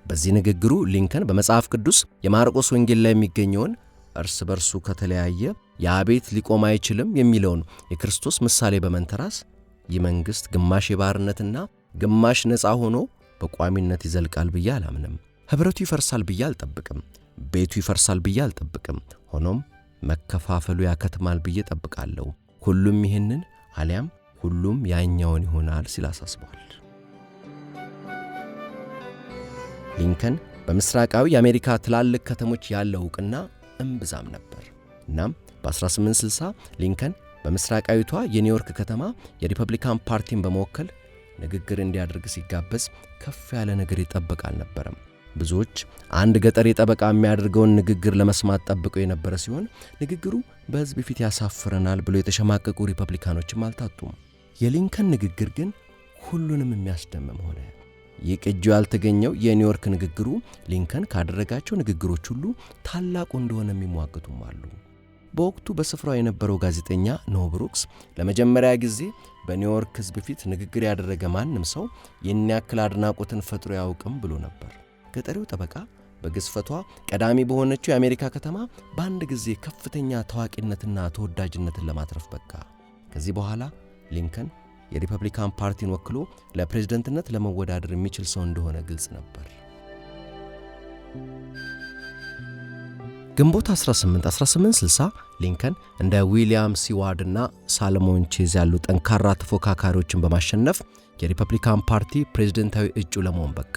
በዚህ ንግግሩ ሊንከን በመጽሐፍ ቅዱስ የማርቆስ ወንጌል ላይ የሚገኘውን እርስ በርሱ ከተለያየ ያ ቤት ሊቆም አይችልም የሚለውን የክርስቶስ ምሳሌ በመንተራስ ይህ መንግሥት ግማሽ የባርነትና ግማሽ ነፃ ሆኖ በቋሚነት ይዘልቃል ብዬ አላምንም። ኅብረቱ ይፈርሳል ብዬ አልጠብቅም። ቤቱ ይፈርሳል ብዬ አልጠብቅም። ሆኖም መከፋፈሉ ያከትማል ብዬ ጠብቃለሁ። ሁሉም ይህንን አሊያም ሁሉም ያኛውን ይሆናል ሲል አሳስቧል። ሊንከን በምስራቃዊ የአሜሪካ ትላልቅ ከተሞች ያለው ዕውቅና እምብዛም ነበር። እናም በ1860 ሊንከን በምስራቃዊቷ የኒውዮርክ ከተማ የሪፐብሊካን ፓርቲን በመወከል ንግግር እንዲያደርግ ሲጋበዝ ከፍ ያለ ነገር ይጠበቅ አልነበረም። ብዙዎች አንድ ገጠር የጠበቃ የሚያደርገውን ንግግር ለመስማት ጠብቀው የነበረ ሲሆን ንግግሩ በሕዝብ ፊት ያሳፍረናል ብሎ የተሸማቀቁ ሪፐብሊካኖችም አልታጡም። የሊንከን ንግግር ግን ሁሉንም የሚያስደምም ሆነ። ይህ ቅጂው ያልተገኘው የኒውዮርክ ንግግሩ ሊንከን ካደረጋቸው ንግግሮች ሁሉ ታላቁ እንደሆነ የሚሟገቱም አሉ። በወቅቱ በስፍራው የነበረው ጋዜጠኛ ኖህ ብሩክስ ለመጀመሪያ ጊዜ በኒውዮርክ ሕዝብ ፊት ንግግር ያደረገ ማንም ሰው ይህን ያክል አድናቆትን ፈጥሮ ያውቅም ብሎ ነበር። ገጠሪው ጠበቃ በግዝፈቷ ቀዳሚ በሆነችው የአሜሪካ ከተማ በአንድ ጊዜ ከፍተኛ ታዋቂነትና ተወዳጅነትን ለማትረፍ በቃ። ከዚህ በኋላ ሊንከን የሪፐብሊካን ፓርቲን ወክሎ ለፕሬዝደንትነት ለመወዳደር የሚችል ሰው እንደሆነ ግልጽ ነበር። ግንቦት 1860 ሊንከን እንደ ዊሊያም ሲዋርድ እና ሳሎሞን ቼዝ ያሉ ጠንካራ ተፎካካሪዎችን በማሸነፍ የሪፐብሊካን ፓርቲ ፕሬዝደንታዊ እጩ ለመሆን በቃ።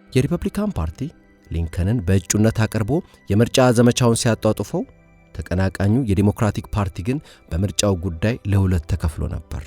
የሪፐብሊካን ፓርቲ ሊንከንን በእጩነት አቅርቦ የምርጫ ዘመቻውን ሲያጧጡፈው፣ ተቀናቃኙ የዲሞክራቲክ ፓርቲ ግን በምርጫው ጉዳይ ለሁለት ተከፍሎ ነበር።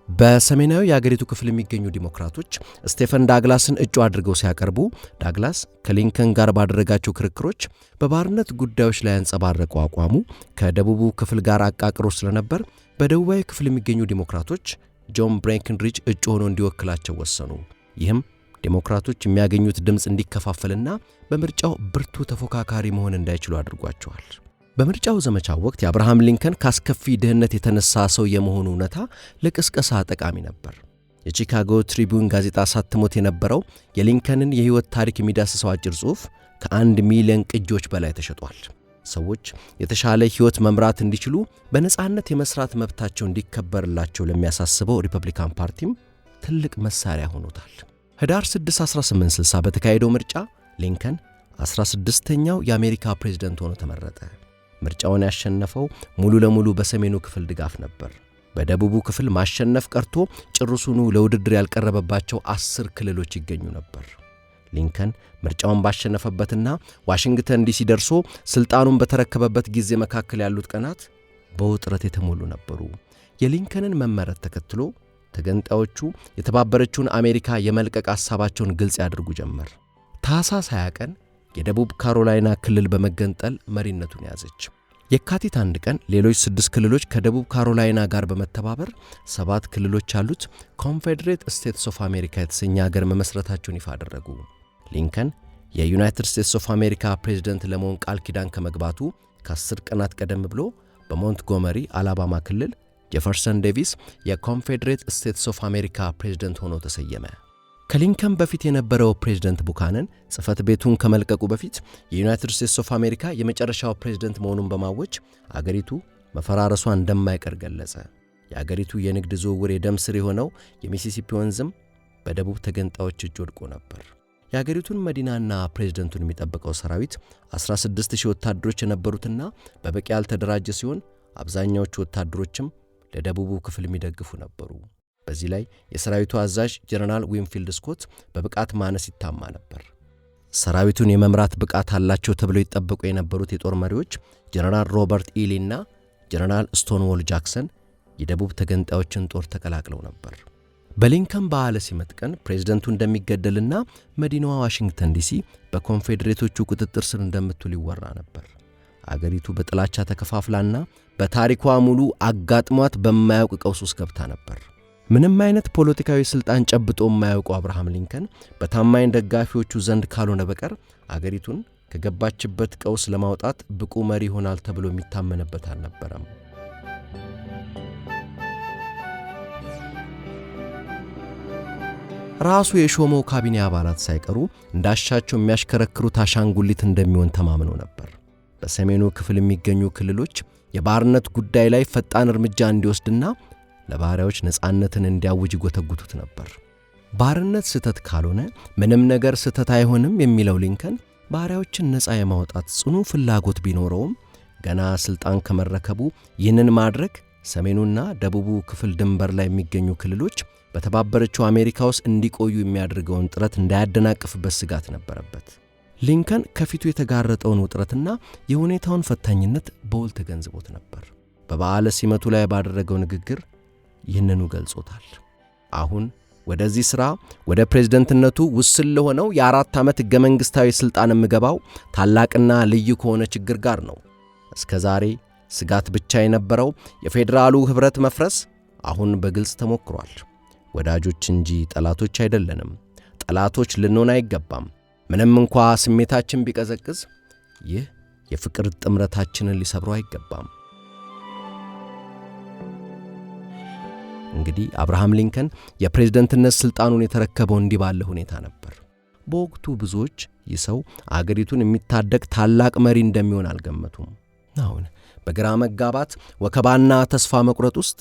በሰሜናዊ የአገሪቱ ክፍል የሚገኙ ዲሞክራቶች ስቴፈን ዳግላስን እጩ አድርገው ሲያቀርቡ፣ ዳግላስ ከሊንከን ጋር ባደረጋቸው ክርክሮች በባርነት ጉዳዮች ላይ ያንጸባረቀው አቋሙ ከደቡቡ ክፍል ጋር አቃቅሮ ስለነበር በደቡባዊ ክፍል የሚገኙ ዲሞክራቶች ጆን ብሬኪንሪጅ እጩ ሆኖ እንዲወክላቸው ወሰኑ። ይህም ዲሞክራቶች የሚያገኙት ድምፅ እንዲከፋፈልና በምርጫው ብርቱ ተፎካካሪ መሆን እንዳይችሉ አድርጓቸዋል። በምርጫው ዘመቻ ወቅት የአብርሃም ሊንከን ካስከፊ ድህነት የተነሳ ሰው የመሆኑ እውነታ ለቅስቀሳ ጠቃሚ ነበር። የቺካጎ ትሪቢዩን ጋዜጣ ሳትሞት የነበረው የሊንከንን የሕይወት ታሪክ የሚዳስሰው አጭር ጽሑፍ ከ1 ሚሊዮን ቅጂዎች በላይ ተሸጧል። ሰዎች የተሻለ ሕይወት መምራት እንዲችሉ በነጻነት የመስራት መብታቸው እንዲከበርላቸው ለሚያሳስበው ሪፐብሊካን ፓርቲም ትልቅ መሳሪያ ሆኖታል። ህዳር 6 1860 በተካሄደው ምርጫ ሊንከን 16ኛው የአሜሪካ ፕሬዝዳንት ሆኖ ተመረጠ። ምርጫውን ያሸነፈው ሙሉ ለሙሉ በሰሜኑ ክፍል ድጋፍ ነበር። በደቡቡ ክፍል ማሸነፍ ቀርቶ ጭርሱኑ ለውድድር ያልቀረበባቸው 10 ክልሎች ይገኙ ነበር። ሊንከን ምርጫውን ባሸነፈበትና ዋሽንግተን ዲሲ ደርሶ ስልጣኑን በተረከበበት ጊዜ መካከል ያሉት ቀናት በውጥረት የተሞሉ ነበሩ። የሊንከንን መመረጥ ተከትሎ ተገንጣዮቹ የተባበረችውን አሜሪካ የመልቀቅ ሐሳባቸውን ግልጽ ያደርጉ ጀመር። ታኅሳስ 20 ቀን የደቡብ ካሮላይና ክልል በመገንጠል መሪነቱን ያዘች። የካቲት 1 ቀን ሌሎች 6 ክልሎች ከደቡብ ካሮላይና ጋር በመተባበር 7 ክልሎች ያሉት ኮንፌዴሬት ስቴትስ ኦፍ አሜሪካ የተሰኘ ሀገር መመስረታቸውን ይፋ አደረጉ። ሊንከን የዩናይትድ ስቴትስ ኦፍ አሜሪካ ፕሬዝዳንት ለመሆን ቃል ኪዳን ከመግባቱ ከ10 ቀናት ቀደም ብሎ በሞንትጎመሪ አላባማ ክልል ጄፈርሰን ዴቪስ የኮንፌዴሬት ስቴትስ ኦፍ አሜሪካ ፕሬዝዳንት ሆኖ ተሰየመ። ከሊንከን በፊት የነበረው ፕሬዝዳንት ቡካነን ጽሕፈት ቤቱን ከመልቀቁ በፊት የዩናይትድ ስቴትስ ኦፍ አሜሪካ የመጨረሻው ፕሬዝዳንት መሆኑን በማወጅ አገሪቱ መፈራረሷ እንደማይቀር ገለጸ። የአገሪቱ የንግድ ዝውውር የደም ስር የሆነው የሚሲሲፒ ወንዝም በደቡብ ተገንጣዮች እጅ ወድቆ ነበር። የአገሪቱን መዲናና ፕሬዝዳንቱን የሚጠብቀው ሰራዊት 16000 ወታደሮች የነበሩትና በበቂ ያልተደራጀ ሲሆን አብዛኛዎቹ ወታደሮችም ለደቡቡ ክፍል የሚደግፉ ነበሩ። በዚህ ላይ የሰራዊቱ አዛዥ ጀነራል ዊንፊልድ ስኮት በብቃት ማነስ ይታማ ነበር። ሰራዊቱን የመምራት ብቃት አላቸው ተብለው ይጠበቁ የነበሩት የጦር መሪዎች ጀነራል ሮበርት ኢሊና ጀነራል ስቶንዎል ጃክሰን የደቡብ ተገንጣዮችን ጦር ተቀላቅለው ነበር። በሊንከን በዓለ ሲመት ቀን ፕሬዝዳንቱ እንደሚገደልና መዲናዋ ዋሽንግተን ዲሲ በኮንፌዴሬቶቹ ቁጥጥር ስር እንደምትውል ይወራ ነበር። አገሪቱ በጥላቻ ተከፋፍላና በታሪኳ ሙሉ አጋጥሟት በማያውቅ ቀውስ ውስጥ ገብታ ነበር። ምንም አይነት ፖለቲካዊ ስልጣን ጨብጦ የማያውቁ አብርሃም ሊንከን በታማኝ ደጋፊዎቹ ዘንድ ካልሆነ በቀር አገሪቱን ከገባችበት ቀውስ ለማውጣት ብቁ መሪ ይሆናል ተብሎ የሚታመንበት አልነበረም። ራሱ የሾመው ካቢኔ አባላት ሳይቀሩ እንዳሻቸው የሚያሽከረክሩት አሻንጉሊት እንደሚሆን ተማምኖ ነበር። በሰሜኑ ክፍል የሚገኙ ክልሎች የባርነት ጉዳይ ላይ ፈጣን እርምጃ እንዲወስድና ለባሪያዎች ነጻነትን እንዲያውጅ ይጎተጉቱት ነበር። ባርነት ስህተት ካልሆነ ምንም ነገር ስህተት አይሆንም የሚለው ሊንከን ባሪያዎችን ነጻ የማውጣት ጽኑ ፍላጎት ቢኖረውም ገና ስልጣን ከመረከቡ ይህንን ማድረግ ሰሜኑና ደቡቡ ክፍል ድንበር ላይ የሚገኙ ክልሎች በተባበረችው አሜሪካ ውስጥ እንዲቆዩ የሚያደርገውን ጥረት እንዳያደናቅፍበት ስጋት ነበረበት። ሊንከን ከፊቱ የተጋረጠውን ውጥረትና የሁኔታውን ፈታኝነት በውል ተገንዝቦት ነበር። በበዓለ ሲመቱ ላይ ባደረገው ንግግር ይህንኑ ገልጾታል። አሁን ወደዚህ ሥራ ወደ ፕሬዝደንትነቱ ውስን ለሆነው የ4 ዓመት ሕገ መንግሥታዊ ሥልጣን የምገባው ታላቅና ልዩ ከሆነ ችግር ጋር ነው። እስከ ዛሬ ስጋት ብቻ የነበረው የፌዴራሉ ኅብረት መፍረስ አሁን በግልጽ ተሞክሯል። ወዳጆች እንጂ ጠላቶች አይደለንም። ጠላቶች ልንሆን አይገባም። ምንም እንኳ ስሜታችን ቢቀዘቅዝ ይህ የፍቅር ጥምረታችንን ሊሰብረው አይገባም። እንግዲህ አብርሃም ሊንከን የፕሬዝደንትነት ሥልጣኑን የተረከበው እንዲህ ባለ ሁኔታ ነበር። በወቅቱ ብዙዎች ይህ ሰው አገሪቱን የሚታደግ ታላቅ መሪ እንደሚሆን አልገመቱም። አሁን በግራ መጋባት ወከባና ተስፋ መቁረጥ ውስጥ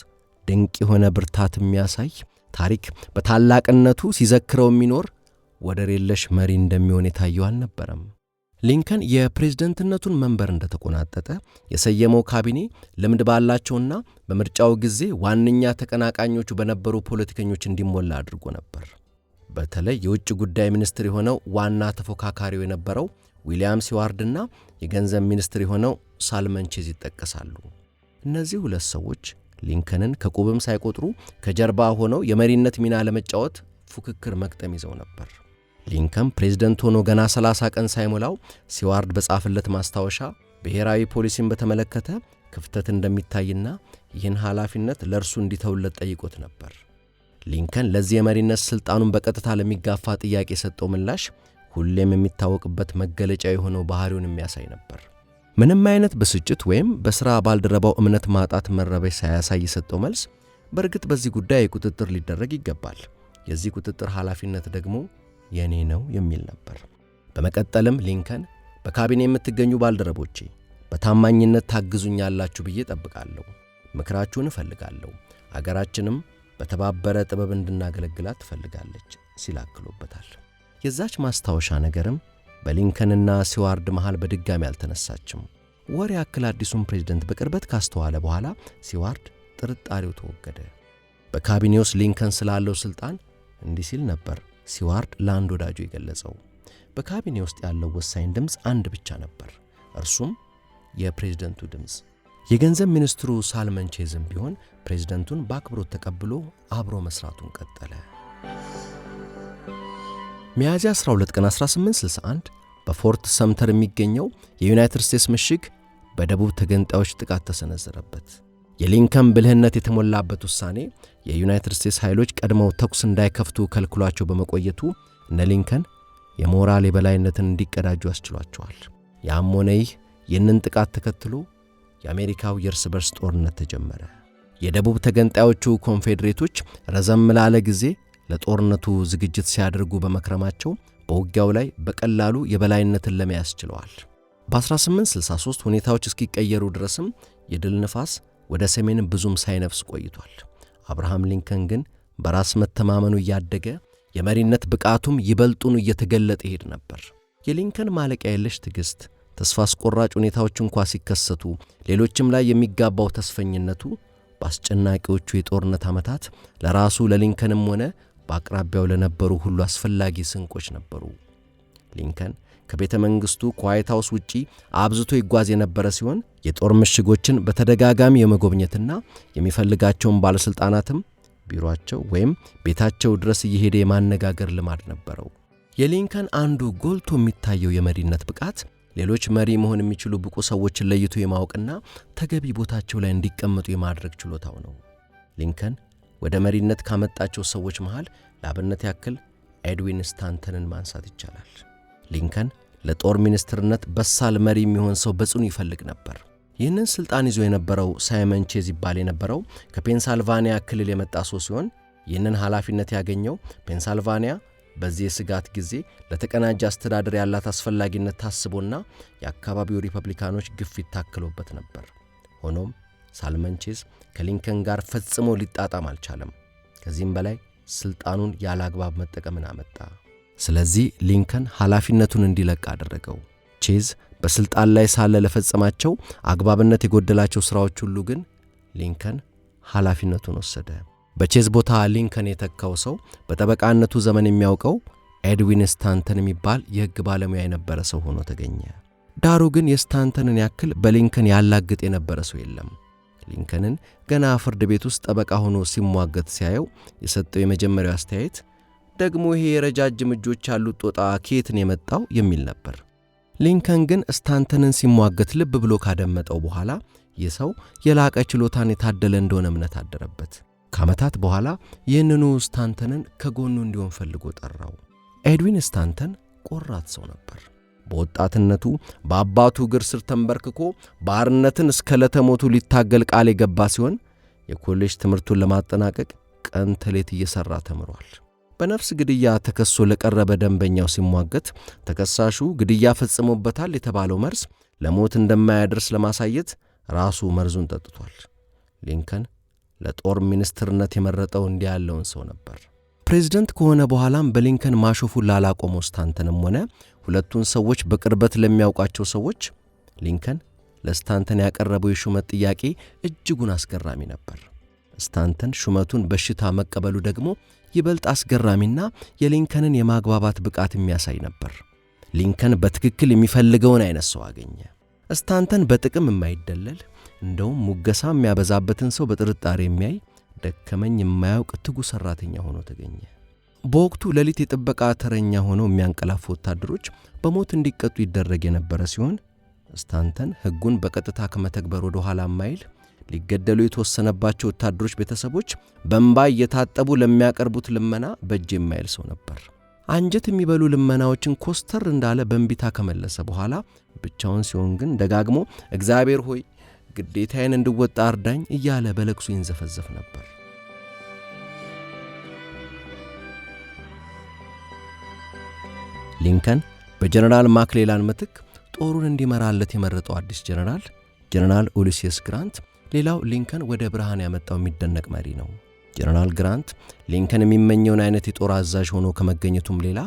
ድንቅ የሆነ ብርታት የሚያሳይ ታሪክ በታላቅነቱ ሲዘክረው የሚኖር ወደር የለሽ መሪ እንደሚሆን የታየው አልነበረም። ሊንከን የፕሬዝደንትነቱን መንበር እንደተቆናጠጠ የሰየመው ካቢኔ ልምድ ባላቸውና በምርጫው ጊዜ ዋነኛ ተቀናቃኞቹ በነበሩ ፖለቲከኞች እንዲሞላ አድርጎ ነበር። በተለይ የውጭ ጉዳይ ሚኒስትር የሆነው ዋና ተፎካካሪው የነበረው ዊሊያም ሲዋርድና የገንዘብ ሚኒስትር የሆነው ሳልመን ቼዝ ይጠቀሳሉ። እነዚህ ሁለት ሰዎች ሊንከንን ከቁብም ሳይቆጥሩ ከጀርባ ሆነው የመሪነት ሚና ለመጫወት ፉክክር መቅጠም ይዘው ነበር። ሊንከን ፕሬዝደንት ሆኖ ገና 30 ቀን ሳይሞላው ሲዋርድ በጻፈለት ማስታወሻ ብሔራዊ ፖሊሲን በተመለከተ ክፍተት እንደሚታይና ይህን ኃላፊነት ለእርሱ እንዲተውለት ጠይቆት ነበር። ሊንከን ለዚህ የመሪነት ሥልጣኑን በቀጥታ ለሚጋፋ ጥያቄ የሰጠው ምላሽ ሁሌም የሚታወቅበት መገለጫ የሆነው ባህሪውን የሚያሳይ ነበር። ምንም አይነት ብስጭት ወይም በሥራ ባልደረባው እምነት ማጣት መረበሽ ሳያሳይ የሰጠው መልስ በእርግጥ በዚህ ጉዳይ ቁጥጥር ሊደረግ ይገባል፣ የዚህ ቁጥጥር ኃላፊነት ደግሞ የኔ ነው የሚል ነበር። በመቀጠልም ሊንከን በካቢኔ የምትገኙ ባልደረቦቼ በታማኝነት ታግዙኛላችሁ ብዬ ጠብቃለሁ። ምክራችሁን እፈልጋለሁ። አገራችንም በተባበረ ጥበብ እንድናገለግላት ትፈልጋለች ሲል አክሎበታል። የዛች ማስታወሻ ነገርም በሊንከንና ሲዋርድ መሃል በድጋሚ አልተነሳችም። ወር ያክል አዲሱን ፕሬዝደንት በቅርበት ካስተዋለ በኋላ ሲዋርድ ጥርጣሬው ተወገደ። በካቢኔ ውስጥ ሊንከን ስላለው ስልጣን እንዲህ ሲል ነበር ሲዋርድ ለአንድ ወዳጁ የገለጸው። በካቢኔ ውስጥ ያለው ወሳኝ ድምፅ አንድ ብቻ ነበር፣ እርሱም የፕሬዝደንቱ ድምፅ። የገንዘብ ሚኒስትሩ ሳልመን ቼዝም ቢሆን ፕሬዝደንቱን በአክብሮት ተቀብሎ አብሮ መስራቱን ቀጠለ። ሚያዝያ 12 ቀን 1861 በፎርት ሰምተር የሚገኘው የዩናይትድ ስቴትስ ምሽግ በደቡብ ተገንጣዮች ጥቃት ተሰነዘረበት። የሊንከን ብልህነት የተሞላበት ውሳኔ የዩናይትድ ስቴትስ ኃይሎች ቀድመው ተኩስ እንዳይከፍቱ ከልክሏቸው በመቆየቱ እነ ሊንከን የሞራል የበላይነትን እንዲቀዳጁ አስችሏቸዋል። ያም ሆነ ይህ ይህንን ጥቃት ተከትሎ የአሜሪካው የእርስ በርስ ጦርነት ተጀመረ። የደቡብ ተገንጣዮቹ ኮንፌዴሬቶች ረዘም ላለ ጊዜ ለጦርነቱ ዝግጅት ሲያደርጉ በመክረማቸው በውጊያው ላይ በቀላሉ የበላይነትን ለመያዝ ችለዋል። በ1863 ሁኔታዎች እስኪቀየሩ ድረስም የድል ንፋስ ወደ ሰሜን ብዙም ሳይነፍስ ቆይቷል። አብርሃም ሊንከን ግን በራስ መተማመኑ እያደገ የመሪነት ብቃቱም ይበልጡን እየተገለጠ ይሄድ ነበር። የሊንከን ማለቂያ የለሽ ትዕግስት፣ ተስፋ አስቆራጭ ሁኔታዎች እንኳ ሲከሰቱ ሌሎችም ላይ የሚጋባው ተስፈኝነቱ በአስጨናቂዎቹ የጦርነት ዓመታት ለራሱ ለሊንከንም ሆነ በአቅራቢያው ለነበሩ ሁሉ አስፈላጊ ስንቆች ነበሩ። ሊንከን ከቤተ መንግሥቱ ከዋይት ሃውስ ውጪ አብዝቶ ይጓዝ የነበረ ሲሆን የጦር ምሽጎችን በተደጋጋሚ የመጎብኘትና የሚፈልጋቸውን ባለሥልጣናትም ቢሮአቸው ወይም ቤታቸው ድረስ እየሄደ የማነጋገር ልማድ ነበረው። የሊንከን አንዱ ጎልቶ የሚታየው የመሪነት ብቃት ሌሎች መሪ መሆን የሚችሉ ብቁ ሰዎችን ለይቶ የማወቅና ተገቢ ቦታቸው ላይ እንዲቀመጡ የማድረግ ችሎታው ነው። ሊንከን ወደ መሪነት ካመጣቸው ሰዎች መሃል ለአብነት ያክል ኤድዊን ስታንተንን ማንሳት ይቻላል። ሊንከን ለጦር ሚኒስትርነት በሳል መሪ የሚሆን ሰው በጽኑ ይፈልግ ነበር። ይህንን ስልጣን ይዞ የነበረው ሳይመን ቼዝ ይባል የነበረው ከፔንሳልቫኒያ ክልል የመጣ ሰው ሲሆን ይህንን ኃላፊነት ያገኘው ፔንሳልቫኒያ በዚህ የስጋት ጊዜ ለተቀናጀ አስተዳደር ያላት አስፈላጊነት ታስቦና የአካባቢው ሪፐብሊካኖች ግፊት ታክሎበት ነበር። ሆኖም ሳልመን ቼዝ ከሊንከን ጋር ፈጽሞ ሊጣጣም አልቻለም። ከዚህም በላይ ስልጣኑን ያላግባብ መጠቀምን አመጣ። ስለዚህ ሊንከን ኃላፊነቱን እንዲለቅ አደረገው። ቼዝ በስልጣን ላይ ሳለ ለፈጸማቸው አግባብነት የጎደላቸው ሥራዎች ሁሉ ግን ሊንከን ኃላፊነቱን ወሰደ። በቼዝ ቦታ ሊንከን የተካው ሰው በጠበቃነቱ ዘመን የሚያውቀው ኤድዊን ስታንተን የሚባል የሕግ ባለሙያ የነበረ ሰው ሆኖ ተገኘ። ዳሩ ግን የስታንተንን ያክል በሊንከን ያላግጥ የነበረ ሰው የለም። ሊንከንን ገና ፍርድ ቤት ውስጥ ጠበቃ ሆኖ ሲሟገት ሲያየው የሰጠው የመጀመሪያው አስተያየት ደግሞ ይሄ የረጃጅም እጆች ያሉት ጦጣ ከየትን የመጣው የሚል ነበር። ሊንከን ግን ስታንተንን ሲሟገት ልብ ብሎ ካደመጠው በኋላ ይህ ሰው የላቀ ችሎታን የታደለ እንደሆነ እምነት አደረበት። ከዓመታት በኋላ ይህንኑ ስታንተንን ከጎኑ እንዲሆን ፈልጎ ጠራው። ኤድዊን ስታንተን ቆራጥ ሰው ነበር። በወጣትነቱ በአባቱ እግር ስር ተንበርክኮ ባርነትን እስከ ለተሞቱ ሊታገል ቃል የገባ ሲሆን የኮሌጅ ትምህርቱን ለማጠናቀቅ ቀን ተሌት እየሰራ ተምሯል። በነፍስ ግድያ ተከሶ ለቀረበ ደንበኛው ሲሟገት ተከሳሹ ግድያ ፈጽሞበታል የተባለው መርዝ ለሞት እንደማያደርስ ለማሳየት ራሱ መርዙን ጠጥቷል። ሊንከን ለጦር ሚኒስትርነት የመረጠው እንዲህ ያለውን ሰው ነበር። ፕሬዝደንት ከሆነ በኋላም በሊንከን ማሾፉን ላላቆመው ስታንተንም ሆነ ሁለቱን ሰዎች በቅርበት ለሚያውቃቸው ሰዎች ሊንከን ለስታንተን ያቀረበው የሹመት ጥያቄ እጅጉን አስገራሚ ነበር። ስታንተን ሹመቱን በሽታ መቀበሉ ደግሞ ይበልጥ አስገራሚና የሊንከንን የማግባባት ብቃት የሚያሳይ ነበር። ሊንከን በትክክል የሚፈልገውን አይነት ሰው አገኘ። ስታንተን በጥቅም የማይደለል እንደውም ሙገሳ የሚያበዛበትን ሰው በጥርጣሬ የሚያይ ደከመኝ የማያውቅ ትጉ ሰራተኛ ሆኖ ተገኘ። በወቅቱ ሌሊት የጥበቃ ተረኛ ሆነው የሚያንቀላፉ ወታደሮች በሞት እንዲቀጡ ይደረግ የነበረ ሲሆን ስታንተን ሕጉን በቀጥታ ከመተግበር ወደ ኋላ ማይል ሊገደሉ የተወሰነባቸው ወታደሮች ቤተሰቦች በእንባ እየታጠቡ ለሚያቀርቡት ልመና በእጅ የማይል ሰው ነበር። አንጀት የሚበሉ ልመናዎችን ኮስተር እንዳለ በእንቢታ ከመለሰ በኋላ ብቻውን ሲሆን ግን ደጋግሞ እግዚአብሔር ሆይ ግዴታዬን እንድወጣ አርዳኝ እያለ በለቅሶ ይንዘፈዘፍ ነበር። ሊንከን በጀነራል ማክሌላን ምትክ ጦሩን እንዲመራለት የመረጠው አዲስ ጀነራል ኡሊሲየስ ግራንት ሌላው ሊንከን ወደ ብርሃን ያመጣው የሚደነቅ መሪ ነው። ጀነራል ግራንት ሊንከን የሚመኘውን አይነት የጦር አዛዥ ሆኖ ከመገኘቱም ሌላ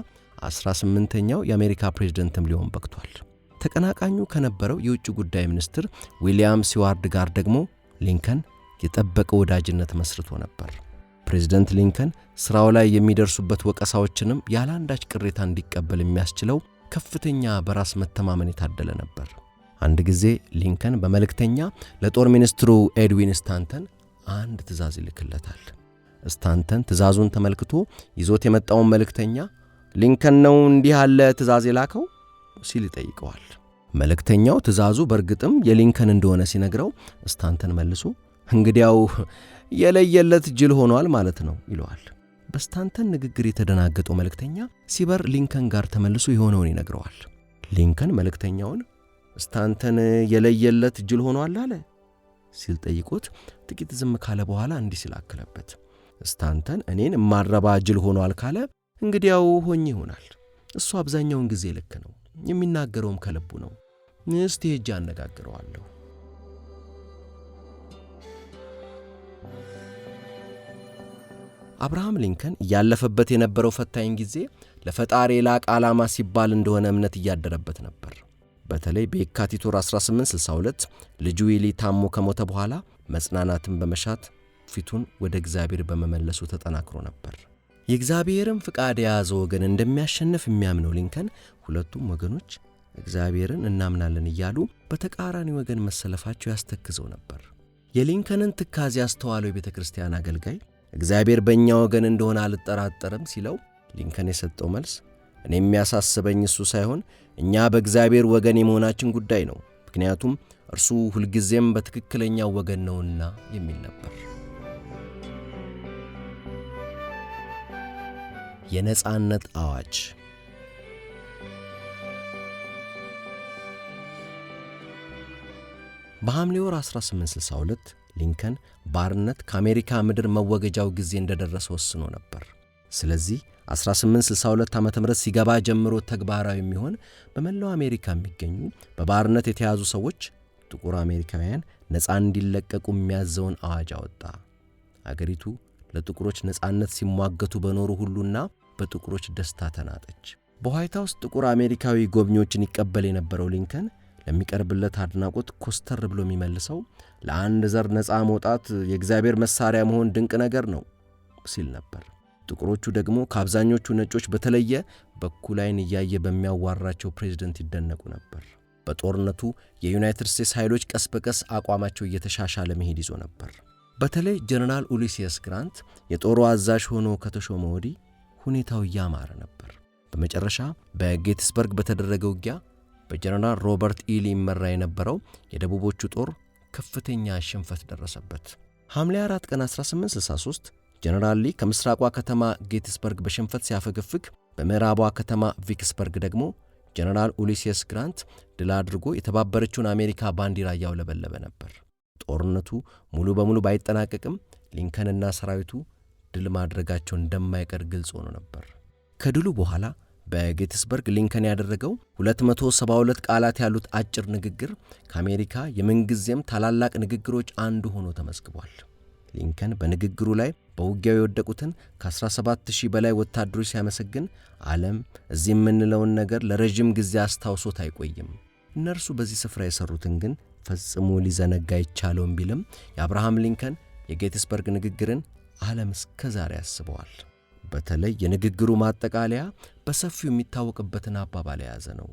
18ኛው የአሜሪካ ፕሬዝዳንትም ሊሆን በቅቷል። ተቀናቃኙ ከነበረው የውጭ ጉዳይ ሚኒስትር ዊሊያም ሲዋርድ ጋር ደግሞ ሊንከን የጠበቀ ወዳጅነት መስርቶ ነበር። ፕሬዝዳንት ሊንከን ስራው ላይ የሚደርሱበት ወቀሳዎችንም ያለ አንዳች ቅሬታ እንዲቀበል የሚያስችለው ከፍተኛ በራስ መተማመን የታደለ ነበር። አንድ ጊዜ ሊንከን በመልእክተኛ ለጦር ሚኒስትሩ ኤድዊን ስታንተን አንድ ትዕዛዝ ይልክለታል። ስታንተን ትዕዛዙን ተመልክቶ ይዞት የመጣውን መልእክተኛ ሊንከን ነው እንዲህ ያለ ትዕዛዝ የላከው ሲል ይጠይቀዋል። መልእክተኛው ትዕዛዙ በእርግጥም የሊንከን እንደሆነ ሲነግረው ስታንተን መልሶ እንግዲያው የለየለት ጅል ሆኗል ማለት ነው ይለዋል። በስታንተን ንግግር የተደናገጠው መልእክተኛ ሲበር ሊንከን ጋር ተመልሶ የሆነውን ይነግረዋል። ሊንከን መልእክተኛውን ስታንተን የለየለት ጅል ሆኗል አለ ሲል ጠይቆት ጥቂት ዝም ካለ በኋላ እንዲህ ሲል አከለበት። ስታንተን እኔን ማረባ ጅል ሆኗል ካለ እንግዲያው ሆኜ ይሆናል። እሱ አብዛኛውን ጊዜ ልክ ነው፣ የሚናገረውም ከልቡ ነው። እስቲ ሄጄ አነጋግረዋለሁ። አብርሃም ሊንከን ያለፈበት የነበረው ፈታኝ ጊዜ ለፈጣሪ የላቀ ዓላማ ሲባል እንደሆነ እምነት እያደረበት ነበር። በተለይ በየካቲት 1862 ልጁ ዊሊ ታሞ ከሞተ በኋላ መጽናናትን በመሻት ፊቱን ወደ እግዚአብሔር በመመለሱ ተጠናክሮ ነበር። የእግዚአብሔርን ፍቃድ የያዘ ወገን እንደሚያሸንፍ የሚያምነው ሊንከን ሁለቱም ወገኖች እግዚአብሔርን እናምናለን እያሉ በተቃራኒ ወገን መሰለፋቸው ያስተክዘው ነበር። የሊንከንን ትካዜ ያስተዋለው የቤተ ክርስቲያን አገልጋይ እግዚአብሔር በእኛ ወገን እንደሆነ አልጠራጠርም ሲለው ሊንከን የሰጠው መልስ እኔ የሚያሳስበኝ እሱ ሳይሆን እኛ በእግዚአብሔር ወገን የመሆናችን ጉዳይ ነው፣ ምክንያቱም እርሱ ሁልጊዜም በትክክለኛው ወገን ነውና የሚል ነበር። የነጻነት አዋጅ። በሐምሌ ወር 1862 ሊንከን ባርነት ከአሜሪካ ምድር መወገጃው ጊዜ እንደደረሰ ወስኖ ነበር። ስለዚህ 1862 ዓ.ም ሲገባ ጀምሮ ተግባራዊ የሚሆን በመላው አሜሪካ የሚገኙ በባርነት የተያዙ ሰዎች ጥቁር አሜሪካውያን ነፃ እንዲለቀቁ የሚያዘውን አዋጅ አወጣ። አገሪቱ ለጥቁሮች ነፃነት ሲሟገቱ በኖሩ ሁሉና በጥቁሮች ደስታ ተናጠች። በዋይት ሃውስ ጥቁር አሜሪካዊ ጎብኚዎችን ይቀበል የነበረው ሊንከን ለሚቀርብለት አድናቆት ኮስተር ብሎ የሚመልሰው ለአንድ ዘር ነፃ መውጣት የእግዚአብሔር መሳሪያ መሆን ድንቅ ነገር ነው ሲል ነበር። ጥቁሮቹ ደግሞ ከአብዛኞቹ ነጮች በተለየ በኩል ዓይን እያየ በሚያዋራቸው ፕሬዝዳንት ይደነቁ ነበር። በጦርነቱ የዩናይትድ ስቴትስ ኃይሎች ቀስ በቀስ አቋማቸው እየተሻሻለ መሄድ ይዞ ነበር። በተለይ ጀነራል ኡሊሲየስ ግራንት የጦሩ አዛዥ ሆኖ ከተሾመ ወዲህ ሁኔታው እያማረ ነበር። በመጨረሻ በጌትስበርግ በተደረገው ውጊያ በጀነራል ሮበርት ኢሊ ይመራ የነበረው የደቡቦቹ ጦር ከፍተኛ ሽንፈት ደረሰበት። ሐምሌ 4 ቀን 1863 ጀነራል ሊ ከምስራቋ ከተማ ጌትስበርግ በሽንፈት ሲያፈገፍግ፣ በምዕራቧ ከተማ ቪክስበርግ ደግሞ ጀነራል ኡሊሲየስ ግራንት ድል አድርጎ የተባበረችውን አሜሪካ ባንዲራ ያውለበለበ ነበር። ጦርነቱ ሙሉ በሙሉ ባይጠናቀቅም ሊንከንና ሰራዊቱ ድል ማድረጋቸው እንደማይቀር ግልጽ ሆኖ ነበር። ከድሉ በኋላ በጌትስበርግ ሊንከን ያደረገው 272 ቃላት ያሉት አጭር ንግግር ከአሜሪካ የምንጊዜም ታላላቅ ንግግሮች አንዱ ሆኖ ተመዝግቧል። ሊንከን በንግግሩ ላይ በውጊያው የወደቁትን ከ17000 በላይ ወታደሮች ሲያመሰግን ዓለም እዚህ የምንለውን ነገር ለረጅም ጊዜ አስታውሶት አይቆይም፣ እነርሱ በዚህ ስፍራ የሰሩትን ግን ፈጽሞ ሊዘነጋ አይቻለውም ቢልም የአብርሃም ሊንከን የጌትስበርግ ንግግርን ዓለም እስከ ዛሬ ያስበዋል። በተለይ የንግግሩ ማጠቃለያ በሰፊው የሚታወቅበትን አባባል የያዘ ነው።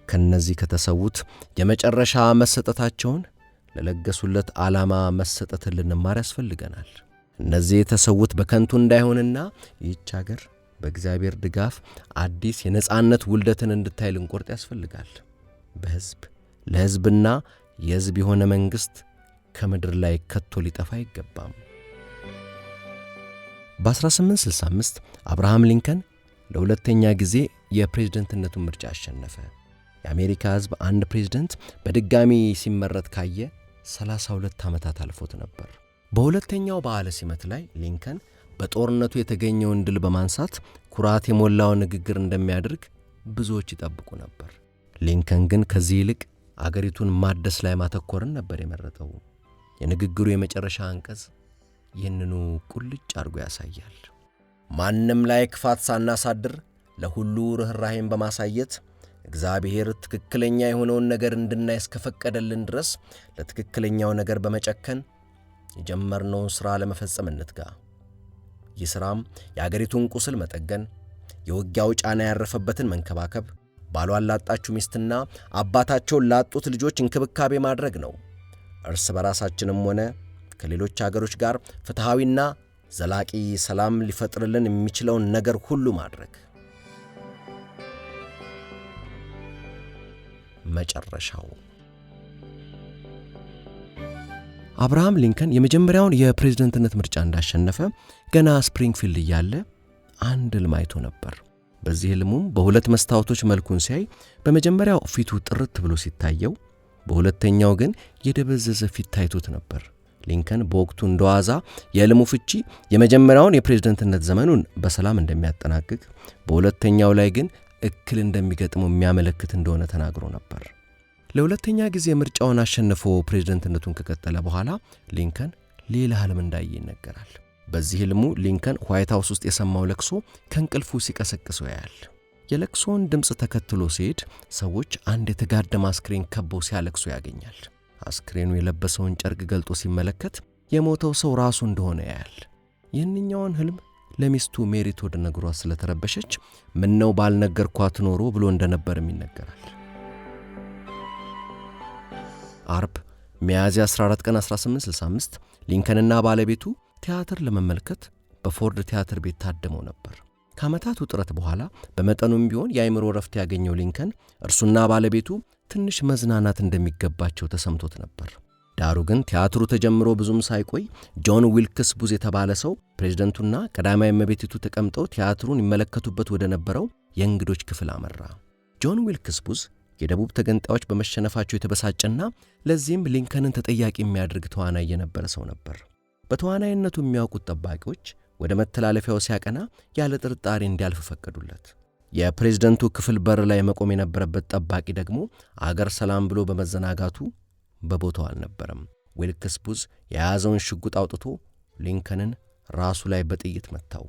ከነዚህ ከተሰዉት የመጨረሻ መሰጠታቸውን ለለገሱለት ዓላማ መሰጠትን ልንማር ያስፈልገናል። እነዚህ የተሰዉት በከንቱ እንዳይሆንና ይህች ሀገር በእግዚአብሔር ድጋፍ አዲስ የነጻነት ውልደትን እንድታይ ልንቆርጥ ያስፈልጋል። በሕዝብ ለሕዝብና የሕዝብ የሆነ መንግሥት ከምድር ላይ ከቶ ሊጠፋ አይገባም። በ1865 አብርሃም ሊንከን ለሁለተኛ ጊዜ የፕሬዝደንትነቱን ምርጫ አሸነፈ። የአሜሪካ ሕዝብ አንድ ፕሬዝደንት በድጋሚ ሲመረጥ ካየ 32 ዓመታት አልፎት ነበር። በሁለተኛው በዓለ ሲመት ላይ ሊንከን በጦርነቱ የተገኘውን ድል በማንሳት ኩራት የሞላው ንግግር እንደሚያደርግ ብዙዎች ይጠብቁ ነበር። ሊንከን ግን ከዚህ ይልቅ አገሪቱን ማደስ ላይ ማተኮርን ነበር የመረጠው። የንግግሩ የመጨረሻ አንቀጽ ይህንኑ ቁልጭ አድርጎ ያሳያል። ማንም ላይ ክፋት ሳናሳድር ለሁሉ ርኅራኄን በማሳየት እግዚአብሔር ትክክለኛ የሆነውን ነገር እንድናይ እስከፈቀደልን ድረስ ለትክክለኛው ነገር በመጨከን የጀመርነውን ሥራ ለመፈጸም እንትጋ። ይህ ሥራም የአገሪቱን ቁስል መጠገን፣ የውጊያው ጫና ያረፈበትን መንከባከብ፣ ባሏን ላጣችው ሚስትና አባታቸውን ላጡት ልጆች እንክብካቤ ማድረግ ነው። እርስ በራሳችንም ሆነ ከሌሎች አገሮች ጋር ፍትሐዊና ዘላቂ ሰላም ሊፈጥርልን የሚችለውን ነገር ሁሉ ማድረግ። መጨረሻው አብርሃም ሊንከን የመጀመሪያውን የፕሬዝዳንትነት ምርጫ እንዳሸነፈ ገና ስፕሪንግፊልድ እያለ አንድ ሕልም አይቶ ነበር። በዚህ ሕልሙም በሁለት መስታወቶች መልኩን ሲያይ በመጀመሪያው ፊቱ ጥርት ብሎ ሲታየው፣ በሁለተኛው ግን የደበዘዘ ፊት ታይቶት ነበር። ሊንከን በወቅቱ እንደዋዛ የሕልሙ ፍቺ የመጀመሪያውን የፕሬዝዳንትነት ዘመኑን በሰላም እንደሚያጠናቅቅ፣ በሁለተኛው ላይ ግን እክል እንደሚገጥመው የሚያመለክት እንደሆነ ተናግሮ ነበር። ለሁለተኛ ጊዜ ምርጫውን አሸንፎ ፕሬዝዳንትነቱን ከቀጠለ በኋላ ሊንከን ሌላ ሕልም እንዳየ ይነገራል። በዚህ ሕልሙ ሊንከን ዋይት ሃውስ ውስጥ የሰማው ለቅሶ ከእንቅልፉ ሲቀሰቅሰው ያያል። የለቅሶውን ድምፅ ተከትሎ ሲሄድ ሰዎች አንድ የተጋደመ አስክሬን ከበው ሲያለቅሱ ያገኛል። አስክሬኑ የለበሰውን ጨርቅ ገልጦ ሲመለከት የሞተው ሰው ራሱ እንደሆነ ያያል። ይህንኛውን ሕልም ለሚስቱ ሜሪ ቶድ ነግሯት ስለተረበሸች ምነው ባልነገርኳት ኖሮ ብሎ እንደነበርም ይነገራል። አርብ ሚያዝያ 14 ቀን 1865 ሊንከንና ባለቤቱ ቲያትር ለመመልከት በፎርድ ቲያትር ቤት ታድመው ነበር። ከዓመታት ውጥረት በኋላ በመጠኑም ቢሆን የአእምሮ ረፍት ያገኘው ሊንከን እርሱና ባለቤቱ ትንሽ መዝናናት እንደሚገባቸው ተሰምቶት ነበር። ዳሩ ግን ቲያትሩ ተጀምሮ ብዙም ሳይቆይ ጆን ዊልክስ ቡዝ የተባለ ሰው ፕሬዝዳንቱና ቀዳማዊ እመቤቲቱ ተቀምጠው ቲያትሩን ይመለከቱበት ወደ ነበረው የእንግዶች ክፍል አመራ። ጆን ዊልክስ ቡዝ የደቡብ ተገንጣዮች በመሸነፋቸው የተበሳጨና ለዚህም ሊንከንን ተጠያቂ የሚያደርግ ተዋናይ የነበረ ሰው ነበር። በተዋናይነቱ የሚያውቁት ጠባቂዎች ወደ መተላለፊያው ሲያቀና ያለ ጥርጣሬ እንዲያልፍ ፈቀዱለት። የፕሬዝዳንቱ ክፍል በር ላይ መቆም የነበረበት ጠባቂ ደግሞ አገር ሰላም ብሎ በመዘናጋቱ በቦታው አልነበረም። ዊልክስ ቡዝ የያዘውን ሽጉጥ አውጥቶ ሊንከንን ራሱ ላይ በጥይት መታው።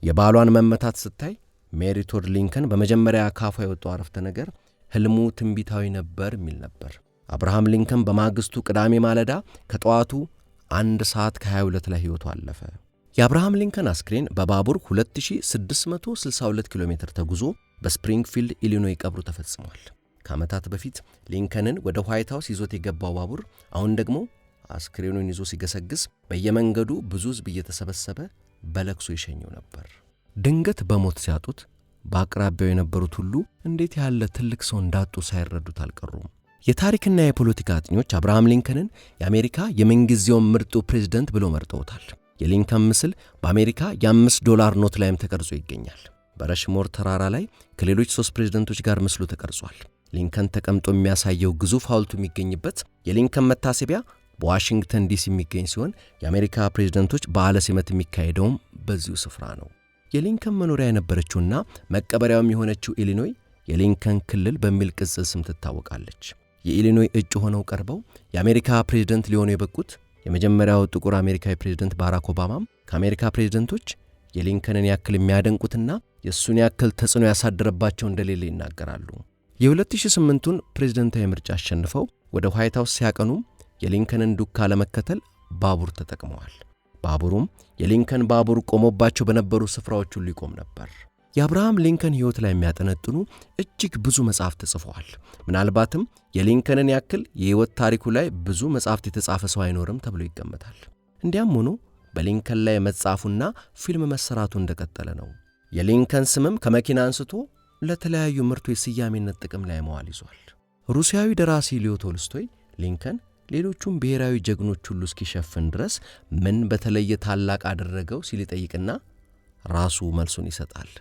የባሏን መመታት ስታይ ሜሪ ቶድ ሊንከን በመጀመሪያ ካፏ የወጣው አረፍተ ነገር ሕልሙ ትንቢታዊ ነበር የሚል ነበር። አብርሃም ሊንከን በማግስቱ ቅዳሜ ማለዳ ከጠዋቱ 1 ሰዓት ከ22 ላይ ሕይወቱ አለፈ። የአብርሃም ሊንከን አስክሬን በባቡር 2662 ኪሎ ሜትር ተጉዞ በስፕሪንግፊልድ ኢሊኖይ ቀብሩ ተፈጽሟል። ከዓመታት በፊት ሊንከንን ወደ ዋይት ሃውስ ይዞት የገባው ባቡር አሁን ደግሞ አስክሬኑን ይዞ ሲገሰግስ በየመንገዱ ብዙ ሕዝብ እየተሰበሰበ በለቅሶ ይሸኘው ነበር። ድንገት በሞት ሲያጡት በአቅራቢያው የነበሩት ሁሉ እንዴት ያለ ትልቅ ሰው እንዳጡ ሳይረዱት አልቀሩም። የታሪክና የፖለቲካ አጥኚዎች አብርሃም ሊንከንን የአሜሪካ የምንጊዜውም ምርጡ ፕሬዝዳንት ብለው መርጠውታል። የሊንከን ምስል በአሜሪካ የ$5 ኖት ላይም ተቀርጾ ይገኛል። በረሽሞር ተራራ ላይ ከሌሎች 3 ፕሬዝዳንቶች ጋር ምስሉ ተቀርጿል። ሊንከን ተቀምጦ የሚያሳየው ግዙፍ ሐውልቱ የሚገኝበት የሊንከን መታሰቢያ በዋሽንግተን ዲሲ የሚገኝ ሲሆን የአሜሪካ ፕሬዝዳንቶች በዓለ ሲመት የሚካሄደውም በዚሁ ስፍራ ነው። የሊንከን መኖሪያ የነበረችውና መቀበሪያውም የሆነችው ኢሊኖይ የሊንከን ክልል በሚል ቅጽል ስም ትታወቃለች። የኢሊኖይ እጩ ሆነው ቀርበው የአሜሪካ ፕሬዝዳንት ሊሆኑ የበቁት የመጀመሪያው ጥቁር አሜሪካዊ ፕሬዝዳንት ባራክ ኦባማም ከአሜሪካ ፕሬዝዳንቶች የሊንከንን ያክል የሚያደንቁትና የእሱን ያክል ተጽዕኖ ያሳደረባቸው እንደሌለ ይናገራሉ። የ2008ቱን ፕሬዝዳንታዊ ምርጫ አሸንፈው ወደ ዋይት ሃውስ ሲያቀኑ የሊንከንን ዱካ ለመከተል ባቡር ተጠቅመዋል። ባቡሩም የሊንከን ባቡር ቆሞባቸው በነበሩ ስፍራዎች ሁሉ ይቆም ነበር። የአብርሃም ሊንከን ሕይወት ላይ የሚያጠነጥኑ እጅግ ብዙ መጻሕፍት ተጽፈዋል። ምናልባትም የሊንከንን ያክል የሕይወት ታሪኩ ላይ ብዙ መጻሕፍት የተጻፈ ሰው አይኖርም ተብሎ ይገመታል። እንዲያም ሆኖ በሊንከን ላይ መጻፉና ፊልም መሰራቱ እንደቀጠለ ነው። የሊንከን ስምም ከመኪና አንስቶ ለተለያዩ ምርቶች ስያሜነት ጥቅም ላይ መዋል ይዟል። ሩሲያዊ ደራሲ ሊዮ ቶልስቶይ ሊንከን ሌሎቹም ብሔራዊ ጀግኖች ሁሉ እስኪሸፍን ድረስ ምን በተለየ ታላቅ አደረገው ሲል ይጠይቅና ራሱ መልሱን ይሰጣል።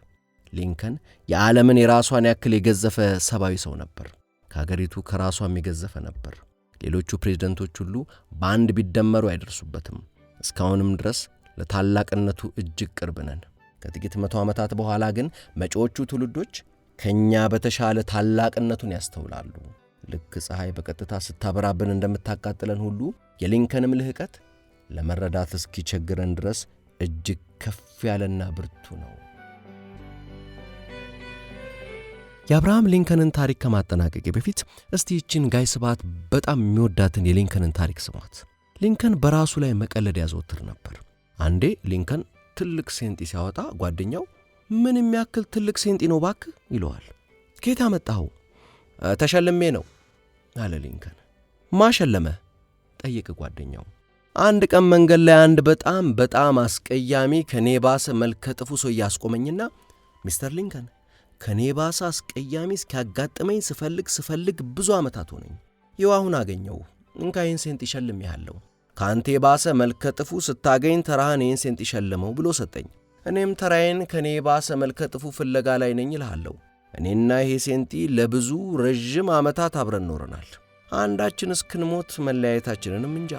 ሊንከን የዓለምን የራሷን ያክል የገዘፈ ሰባዊ ሰው ነበር። ከሀገሪቱ ከራሷም የገዘፈ ነበር። ሌሎቹ ፕሬዝዳንቶች ሁሉ በአንድ ቢደመሩ አይደርሱበትም። እስካሁንም ድረስ ለታላቅነቱ እጅግ ቅርብ ነን። ከጥቂት 100 ዓመታት በኋላ ግን መጪዎቹ ትውልዶች ከኛ በተሻለ ታላቅነቱን ያስተውላሉ። ልክ ፀሐይ በቀጥታ ስታበራብን እንደምታቃጥለን ሁሉ የሊንከንም ልህቀት ለመረዳት እስኪቸግረን ድረስ እጅግ ከፍ ያለና ብርቱ ነው። የአብርሃም ሊንከንን ታሪክ ከማጠናቀቄ በፊት እስቲ ይህችን ጋይ ስብሐት በጣም የሚወዳትን የሊንከንን ታሪክ ስሟት። ሊንከን በራሱ ላይ መቀለድ ያዘወትር ነበር። አንዴ ሊንከን ትልቅ ሴንጢ ሲያወጣ ጓደኛው ምን የሚያክል ትልቅ ሴንጢ ነው ባክህ ይለዋል። ከየት አመጣኸው? ተሸልሜ ነው አለ ሊንከን። ማሸለመ? ጠየቀ ጓደኛው። አንድ ቀን መንገድ ላይ አንድ በጣም አስቀያሚ ከኔ ባሰ መልከ ጥፉ ሰው ያስቆመኝና ሚስተር ሊንከን ከኔ ባሰ አስቀያሚ እስኪያጋጥመኝ ስፈልግ ብዙ ዓመታት ሆነኝ። ይኸው አሁን አገኘው። እንካይን ሴንጢ ሸልሜሃለሁ። ካንተ ባሰ መልከ ጥፉ ስታገኝ ተራህን ይህን ሴንጢ ሸልመው ብሎ ሰጠኝ። እኔም ተራዬን ከኔ ባሰ መልከ ጥፉ ፍለጋ ላይ ነኝ እልሃለሁ። እኔና ይሄ ሴንጢ ለብዙ ረጅም ዓመታት አብረን ኖረናል። አንዳችን እስክንሞት መለያየታችንንም እንጃ።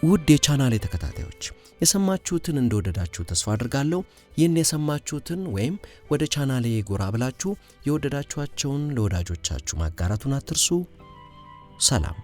ውድ የቻናሌ ተከታታዮች የሰማችሁትን እንደወደዳችሁ ተስፋ አድርጋለሁ። ይህን የሰማችሁትን ወይም ወደ ቻናሌ ጎራ ብላችሁ የወደዳችኋቸውን ለወዳጆቻችሁ ማጋራቱን አትርሱ። ሰላም።